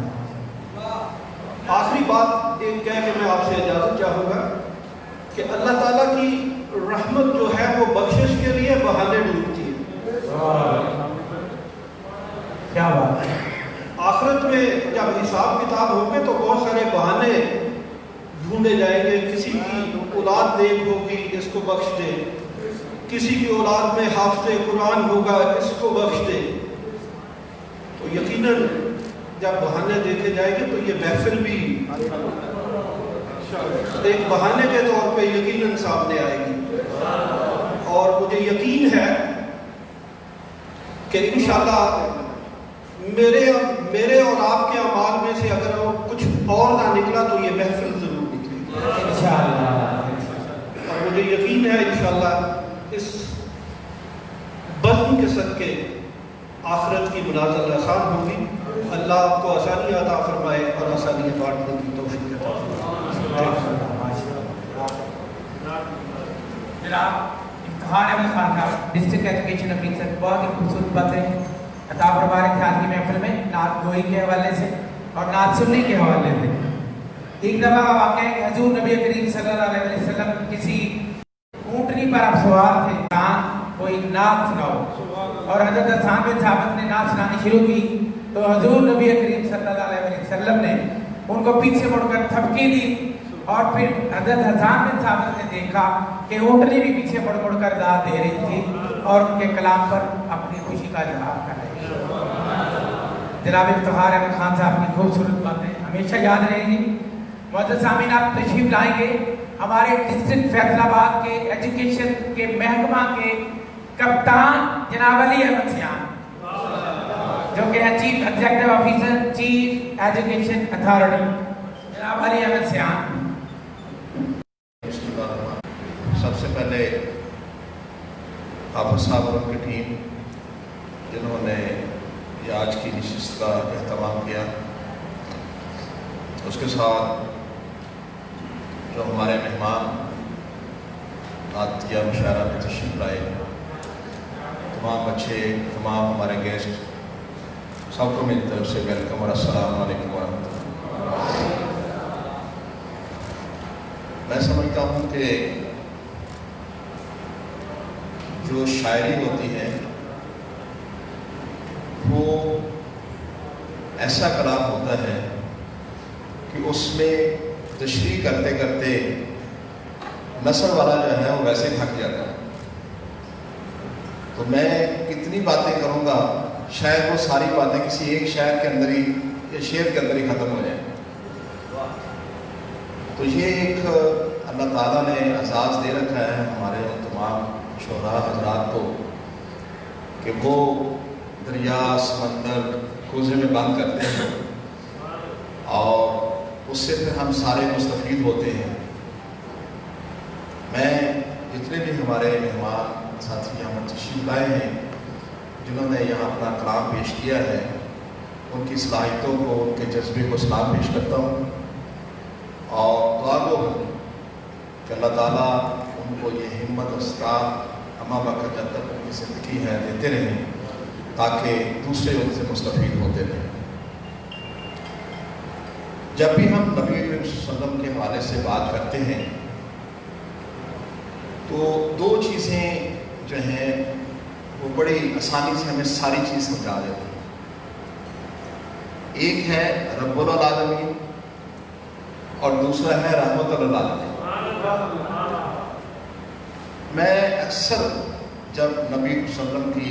آخری بات ایک کہہ کے میں آپ سے اجازت چاہوں گا کہ اللہ تعالیٰ کی رحمت جو ہے وہ بخشش کے لیے بہانے ڈھونڈتی ہے. کیا بات ہے. آخرت میں جب حساب کتاب ہوں گے تو بہت سارے بہانے ڈھونڈے جائیں گے. کسی کی اولاد نیک ہوگی, اس کو بخش دے. کسی کی اولاد میں حافظ قرآن ہوگا, اس کو بخش دے. تو یقیناً جب بہانے دیکھے جائیں گے تو یہ محفل بھی ایک بہانے کے طور پہ یقیناً سامنے آئے گی. اور مجھے یقین ہے کہ انشاءاللہ میرے اور آپ کے اعمال میں سے اگر کچھ اور نہ نکلا تو یہ محفل ضرور نکلے اور مجھے یقین ہے انشاءاللہ اس بزم کے صدقے آخرت کی منازل آسان ہوگی. اللہ آپ کو آسانی عطا فرمائے اور آسانی بانٹنے کی توفیق عطا فرمائے. جناب افتخار احمد خان صاحب ڈسٹرکٹ ایجوکیشن افیسر بہت ہی خوبصورت باتیں عطا فرما رہے تھے آج کی محفل میں نعت گوئی کے حوالے سے اور نعت سننے کے حوالے سے. ایک دفعہ کا واقعہ ہے کہ حضور نبی کریم صلی اللہ علیہ وسلم کسی اونٹنی پر آپ سوار تھے, کوئی نعت سناؤ, اور حضرت حسان بن ثابت نے نعت سنانی شروع کی تو حضور نبی کریم صلی اللہ علیہ وسلم نے ان کو پیچھے مڑ کر تھپکی دی اور پھر حضرت حسان بن ثابت نے دیکھا کہ اونٹنی بھی پیچھے مڑ مڑ کر داد دے رہی تھی اور ان کے کلام پر اپنی خوشی کا اظہار کر رہی تھی. جناب افتخار احمد خان صاحب کی خوبصورت باتیں ہمیشہ یاد رہیں گی. معزز سامعین, آپ تشریف لائیں گے ہمارے ڈسٹرکٹ فیصل آباد کے ایجوکیشن کے محکمہ کے کپتان جناب علی احمد سیان, جو کہ ہے chief executive officer chief education authority, جناب علی احمد سیان. سب سے پہلے حافظ صاحب اور ان کی ٹیم جنہوں نے یہ آج کی نشست کا اہتمام کیا, اس کے ساتھ جو ہمارے مہمان عطیہ مشاعرہ میں تشریف لائے, تمام بچے, تمام ہمارے گیسٹ, سب کو میری طرف سے ویلکم اور السلام علیکم ورحمۃ اللہ. میں سمجھتا ہوں کہ جو شاعری ہوتی ہے وہ ایسا کلام ہوتا ہے کہ اس میں تشریح کرتے کرتے نثر والا جو ہے وہ ویسے تھک جاتا ہے. تو میں کتنی باتیں کروں گا, شاید وہ ساری باتیں کسی ایک شاعر کے اندر ہی یا شعر کے اندر ہی ختم ہو جائیں. تو یہ ایک اللہ تعالیٰ نے اعزاز دے رکھا ہے ہمارے تمام شعراء حضرات کو کہ وہ دریا, سمندر, کوزے میں بند کرتے ہیں اور اس سے پھر ہم سارے مستفید ہوتے ہیں. میں جتنے بھی ہمارے مہمان ساتھی یہاں تشریف لائے ہیں جنہوں نے یہاں اپنا کلام پیش کیا ہے, ان کی صلاحیتوں کو, ان کے جذبے کو سلام پیش کرتا ہوں اور دعا گو ہوں کہ اللہ تعالیٰ ان کو یہ ہمت و استطاعت اما وقت جب تک ان کی زندگی ہے دیتے رہیں تاکہ دوسرے ان سے مستفید ہوتے رہیں. جب بھی ہم نبی کریم صلی اللہ علیہ وسلم کے حوالے سے بات کرتے ہیں تو دو چیزیں جو ہیں وہ بڑی آسانی سے ہمیں ساری چیز سمجھا دیتی ہیں. ایک ہے رب العالمین اور دوسرا ہے رحمت للعالمین. میں اکثر جب نبی صلی اللہ علیہ وسلم کی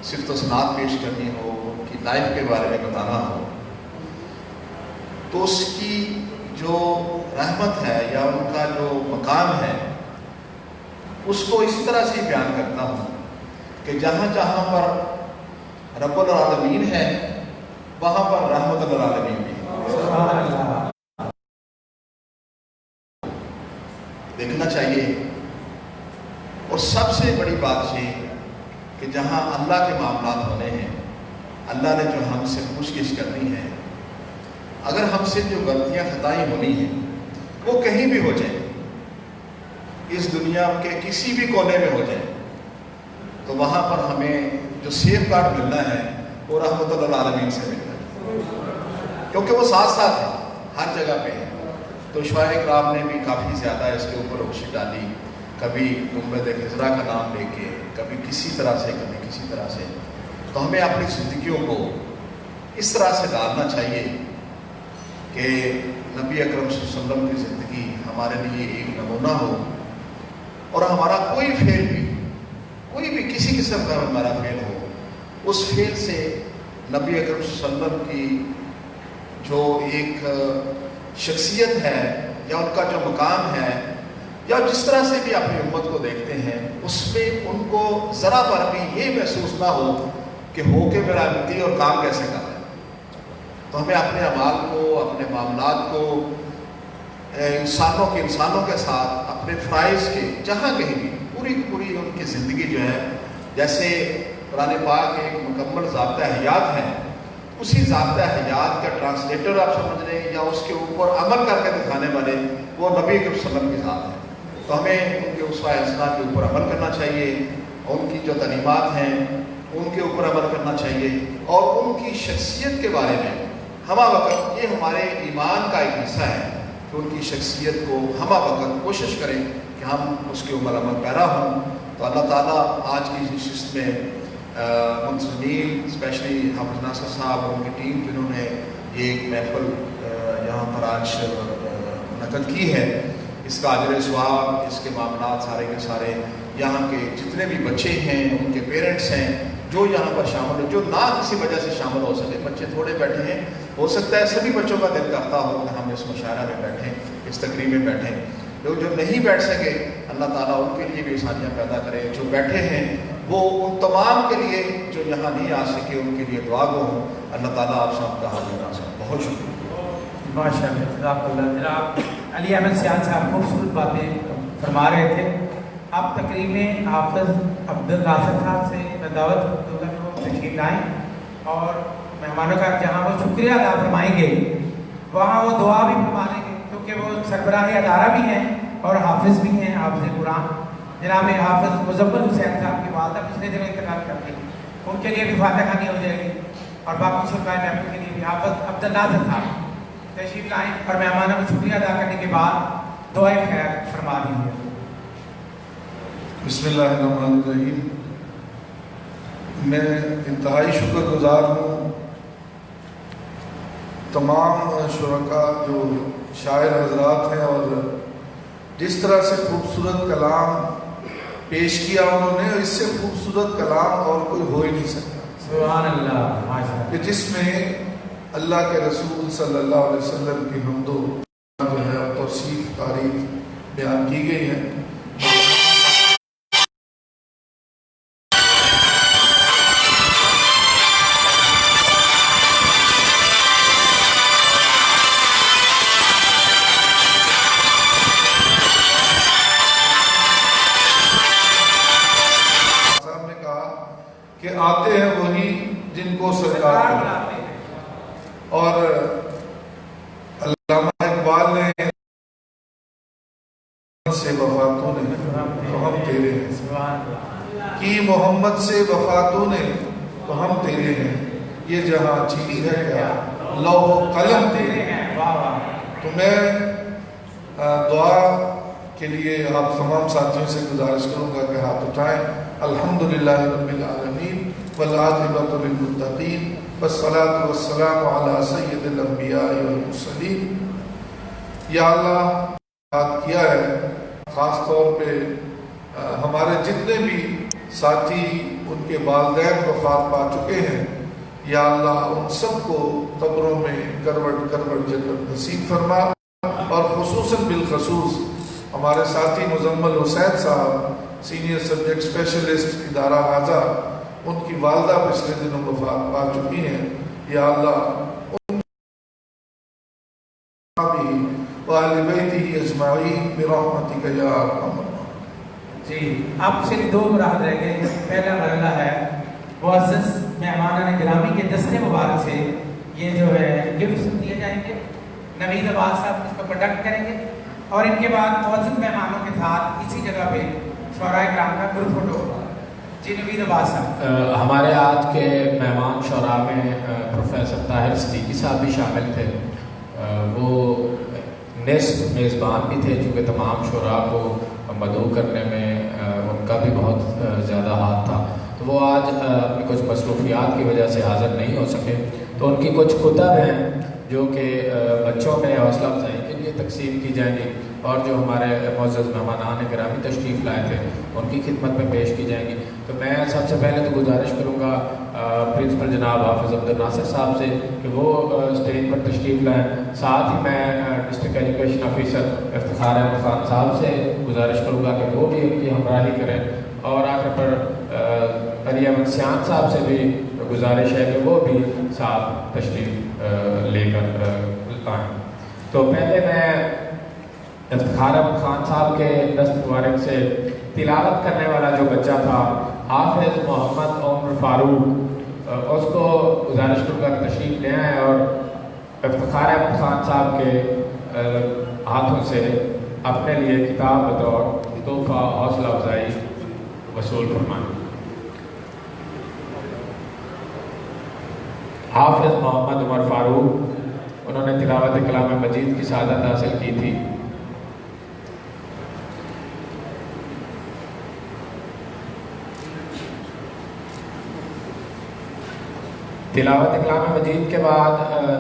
صفت و صنعت پیش کرنی ہو, ان کی لائف کے بارے میں بتانا ہو, تو اس کی جو رحمت ہے یا ان کا جو مقام ہے اس کو اس طرح سے بیان کرتا ہوں کہ جہاں جہاں پر رب العالمین ہے وہاں پر رحمت للعالمین بھی ہے. دیکھنا چاہیے. اور سب سے بڑی بات یہ کہ جہاں اللہ کے معاملات ہونے ہیں, اللہ نے جو ہم سے پوچھ گچھ کرنی ہے, اگر ہم سے جو غلطیاں خطائیں ہونی ہیں وہ کہیں بھی ہو جائیں, اس دنیا کے کسی بھی کونے میں ہو جائیں, تو وہاں پر ہمیں جو سیف گارڈ ملنا ہے وہ رحمت للعالمین سے ملنا ہے, کیونکہ وہ ساتھ ساتھ ہے, ہر جگہ پہ ہے. تو شعراء کرام نے بھی کافی زیادہ اس کے اوپر روشنی ڈالی, کبھی گنبد خضرا کا نام لے کے, کبھی کسی طرح سے, کبھی کسی طرح سے. تو ہمیں اپنی زندگیوں کو اس طرح سے ڈالنا چاہیے کہ نبی اکرم صلی اللہ علیہ وسلم کی زندگی ہمارے لیے ایک نمونہ ہو, اور ہمارا کوئی فعل بھی, کوئی بھی کسی قسم کا ہمارا فعل ہو, اس فعل سے نبی اکرم صلی اللہ علیہ وسلم کی جو ایک شخصیت ہے یا ان کا جو مقام ہے یا جس طرح سے بھی اپنی امت کو دیکھتے ہیں, اس میں ان کو ذرا پر بھی یہ محسوس نہ ہو کہ ہو کے میرا امتی اور کام کیسے کر رہا ہے. تو ہمیں اپنے اعمال کو، اپنے معاملات کو انسانوں کے ساتھ اپنے فرائض کے جہاں کہیں بھی پوری کی پوری ان کی زندگی جو ہے، جیسے قرآن پاک ایک مکمل ضابطہ حیات ہے، اسی ضابطہ حیات کا ٹرانسلیٹر آپ سمجھ لیں یا اس کے اوپر عمل کر کے دکھانے والے وہ نبی کریم صلی اللہ علیہ وسلم کی ذات ہے. تو ہمیں ان کے اسوہ حسنہ کے اوپر عمل کرنا چاہیے، ان کی جو تعلیمات ہیں ان کے اوپر عمل کرنا چاہیے، اور ان کی شخصیت کے بارے میں ہمہ وقت، یہ ہمارے ایمان کا ایک حصہ ہے کہ ان کی شخصیت کو ہمہ وقت کوشش کریں کہ ہم اس کے اوپر عمل پیرا ہوں. تو اللہ تعالیٰ آج کی نشست میں منتظمین اسپیشلی حافظ ناصر صاحب اور ان کی ٹیم جنہوں نے یہ ایک محفل یہاں پر آج منعقد کی ہے، اس کا اجر ثواب، اس کے معاملات سارے کے سارے یہاں کے جتنے بھی بچے ہیں، ان کے پیرنٹس ہیں جو یہاں پر شامل ہو، جو نہ کسی وجہ سے شامل ہو سکے، بچے تھوڑے بیٹھے ہیں، ہو سکتا ہے سبھی بچوں کا دل کرتا ہو کہ ہم اس مشاعرہ میں بیٹھیں، اس تقریب میں بیٹھیں. جو نہیں بیٹھ سکے اللہ تعالیٰ ان کے لیے بھی آسانیاں پیدا کرے. جو بیٹھے ہیں وہ ان تمام کے لیے جو یہاں نہیں آ سکے ان کے لیے دعا گو ہوں. اللہ تعالیٰ آپ سب کا حاضر ناظر. بہت شکریہ. ماشاء اللہ، جزاک اللہ. جناب علی احمد سیال صاحب خوبصورت باتیں فرما رہے تھے. اب تقریب میں حافظ عبد الناصر صاحب سے میں دعوت دوں گا کہ وہ تشریف لائیں اور مہمانوں کا جہاں وہ شکریہ ادا فرمائیں گے وہاں وہ دعا بھی فرما لیں گے، کیونکہ وہ سربراہ ادارہ بھی ہیں اور حافظ بھی ہیں، حافظ قرآن جناب حافظ مزمل حسین صاحب کی والدہ پچھلے دنوں انتقال کر گئی، ان کے لیے بھی فاتحہ خانی ہو جائے گی اور باقی شرکائے محفل کے لیے بھی حافظ عبد الناصر صاحب تشریف لائیں اور مہمانوں کو شکریہ ادا کرنے کے بعد دعائے خیر فرما دیجیے. بسم اللہ الرحمن الرحیم. میں انتہائی شکر گزار ہوں تمام شرکاء جو شاعر حضرات ہیں، اور جس طرح سے خوبصورت کلام پیش کیا انہوں نے، اس سے خوبصورت کلام اور کوئی ہو ہی نہیں سکتا. سبحان اللہ. کہ جس میں اللہ کے رسول صلی اللہ علیہ وسلم کی حمد و جو ہے توصیف تعریف بیان کی گئی ہے. کہ آتے ہیں وہی جن کو سرکار بلاتے ہیں. اور علامہ اقبال نے سے وفاتوں نے تو ہم تیرے ہیں، کی محمد سے وفاتوں نے تو ہم تیرے ہیں، یہ جہاں چیز ہے کیا لوح و قلم تیرے ہیں. تو میں دعا کے لیے آپ تمام ساتھیوں سے گزارش کروں گا کہ ہاتھ اٹھائیں. الحمدللہ رب العالمین والعاقبۃ للمتقین والصلاۃ والسلام علی سید الانبیاء والمرسلین. یا اللہ بات کیا ہے، خاص طور پہ ہمارے جتنے بھی ساتھی ان کے والدین وفات پا چکے ہیں، یا اللہ ان سب کو قبروں میں کروٹ کروٹ جنت نصیب فرما. اور خصوصاً بالخصوص ہمارے ساتھی مزمل حسین صاحب سینئر سبجیکٹ اسپیشلسٹ ادارہ غازہ، ان کی والدہ پچھلے دنوں وفات پا چکی ہیں. یا اللہ ان وآل بیتہ اجمعین برحمتک یا ارحم. جی اب صرف دو مراحل رہ گئے ہیں. پہلا مرحلہ ہے معزز مہمانان گرامی کے دستے مبارک سے یہ جو ہے گفٹس دیے جائیں گے. نوید عباس صاحب اس کو کنڈکٹ کریں گے اور ان کے بعد معزز مہمانوں کے ساتھ اسی جگہ پہ شعراء کرام کا گروپ فوٹو ہوگا. جی نوید عباس صاحب. ہمارے آج کے مہمان شعراء میں پروفیسر طاہر صدیقی صاحب بھی شامل تھے. وہ نصف میزبان بھی تھے چونکہ تمام شعراء کو مدعو کرنے میں ان کا بھی بہت زیادہ ہاتھ تھا. تو وہ آج اپنی کچھ مصروفیات کی وجہ سے حاضر نہیں ہو سکے. تو ان کی کچھ کتب ہیں جو کہ بچوں میں حوصلہ افزائی کے لیے تقسیم کی جائیں گی اور جو ہمارے معزز مہمانان گرامی تشریف لائے تھے ان کی خدمت میں پیش کی جائیں گی. تو میں سب سے پہلے تو گزارش کروں گا پرنسپل جناب حافظ عبد الناصر صاحب سے کہ وہ اسٹیج پر تشریف لائیں. ساتھ ہی میں district education officer Iftikhar Ahmed Khan صاحب سے گزارش کروں گا کہ وہ بھی ان کی ہمراہی کریں. اور آخر پر علی احمد سیان صاحب سے بھی گزارش ہے کہ وہ بھی ساتھ تشریف لے کر آئیں. تو پہلے میں افتخار احمد خان صاحب کے دست مبارک سے تلاوت کرنے والا جو بچہ تھا حافظ محمد عمر فاروق، اس کو گزارش کروں گا تشریف لے آئیں اور افتخار احمد خان صاحب کے ہاتھوں سے اپنے لیے کتاب بطور تحفہ حوصلہ افزائی وصول فرمائیں. حافظ محمد عمر فاروق، انہوں نے تلاوت کلام مجید کی سعادت حاصل کی تھی. تلاوت کلام مجید کے بعد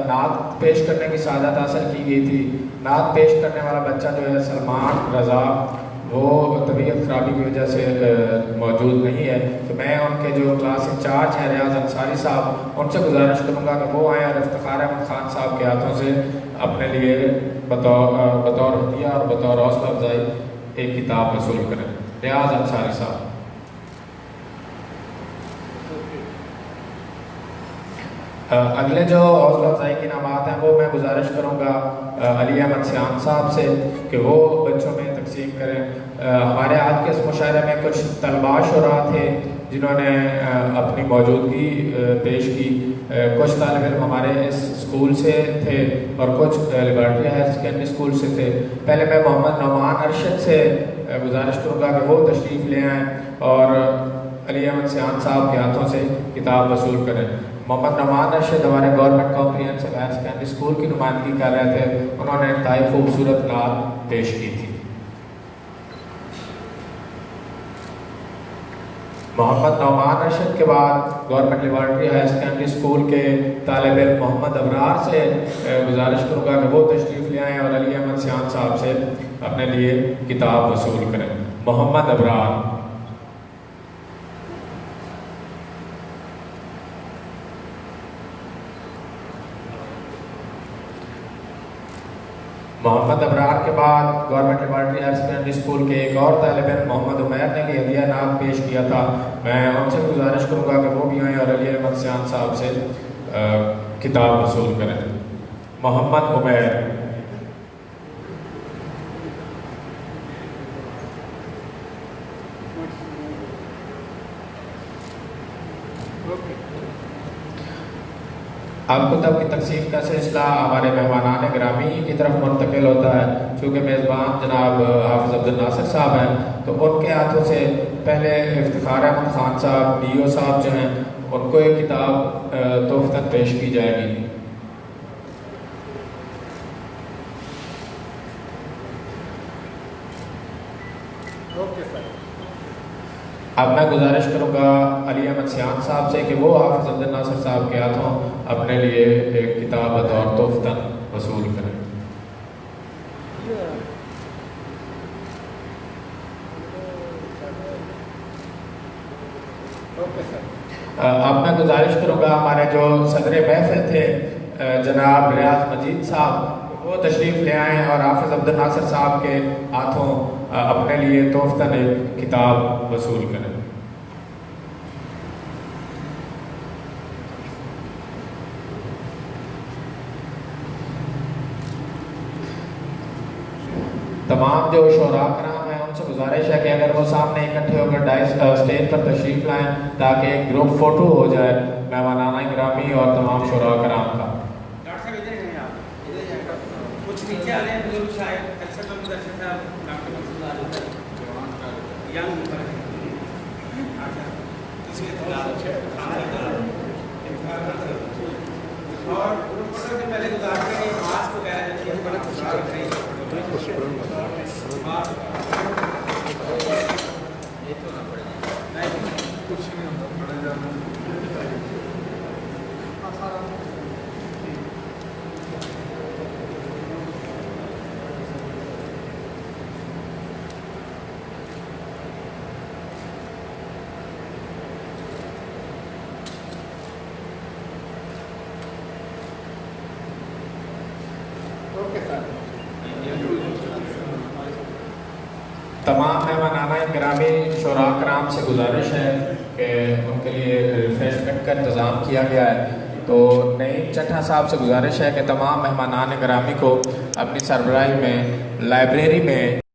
نعت پیش کرنے کی سعادت حاصل کی گئی تھی. نعت پیش کرنے والا بچہ جو ہے سلمان رضا، وہ طبیعت خرابی کی وجہ سے موجود نہیں ہے. تو میں ان کے جو کلاس انچارج ہیں ریاض انصاری صاحب، ان سے گزارش کروں گا کہ وہ آئیں اور افتخار احمد خان صاحب کے ہاتھوں سے اپنے لیے بطور ہدیہ اور بطور حوصلہ افزائی ایک کتاب وصول کریں. ریاض انصاری صاحب. اگلے جو حوصلہ افزائی کی انعامات ہیں وہ میں گزارش کروں گا علی احمد سیان صاحب سے کہ وہ بچوں میں تقسیم کریں. ہمارے آج کے اس مشاعرے میں کچھ طلباء شعراء تھے جنہوں نے اپنی موجودگی پیش کی. کچھ طالب علم ہمارے اس اسکول سے تھے اور کچھ لیبارٹری ہائر سیکنڈری اسکول سے تھے. پہلے میں محمد نعمان ارشد سے گزارش کروں گا کہ وہ تشریف لے آئیں اور علی احمد سیان صاحب کے ہاتھوں سے کتاب وصول کریں. محمد نعمان ارشد ہمارے government comprehensive higher secondary school کی نمائندگی کر رہے تھے. انہوں نے انتہائی خوبصورت نعت پیش کی تھی. محمد نعمان ارشد کے بعد government laboratory higher secondary school کے طالب علم محمد ابرار سے گزارش کروں گا کہ وہ تشریف لے آئیں اور علی احمد سیان صاحب سے اپنے لیے کتاب وصول کریں. محمد ابرار. محمد ابرار کے بعد government laboratory higher secondary school کے ایک اور طالب علم محمد عمیر نے بھی ہدیہ نعت پیش کیا تھا. میں ان سے گزارش کروں گا کہ وہ بھی آئیں اور علی احمد سیان صاحب سے کتاب وصول کریں. محمد عمیر. اب کتاب کی تقسیم کا سلسلہ ہمارے مہمانان گرامی کی طرف منتقل ہوتا ہے. چونکہ میزبان جناب حافظ عبد الناصر صاحب ہیں تو ان کے ہاتھوں سے پہلے افتخار احمد خان صاحب ڈی او صاحب جو ہیں ان کو ایک کتاب تحفتاً پیش کی جائے گی. اب میں گزارش کروں گا علی احمد سیان صاحب سے کہ وہ حافظ عبد الناصر صاحب کے ہاتھوں اپنے لیے ایک کتاب بطور تحفتاً وصول کریں. اب میں گزارش کروں گا ہمارے جو صدر محفل تھے جناب ریاض مجید صاحب، وہ تشریف لے آئیں اور حافظ عبد الناصر صاحب کے ہاتھوں اپنے لیے تحفتاً ایک کتاب وصول کریں. تمام جو شعراء کرام ہیں ان سے گزارش ہے کہ اگر وہ سامنے اکٹھے ہو کر اسٹیج پر تشریف لائیں تاکہ ایک گروپ فوٹو ہو جائے مہمانان گرامی اور تمام شعراء کرام کا. ڈاکٹر صاحب ادھر ہیں آپ، ادھر ہیں کچھ نیچے آ رہے ہیں بزرگ شاید اکثر کم درشن صاحب ڈاکٹر منصور عالم ینگ پر اس کے اور گروپ فوٹو سے پہلے گزارش ہے کہ ماسک وغیرہ جو ہے بڑا خوشی رکھ رہی ہے. تمام مہمانان گرامی شعراء کرام سے گزارش ہے کہ ان کے لیے ریفریشمنٹ کا انتظام کیا گیا ہے. تو نعیم چٹھا صاحب سے گزارش ہے کہ تمام مہمانان گرامی کو اپنی سربراہی میں لائبریری میں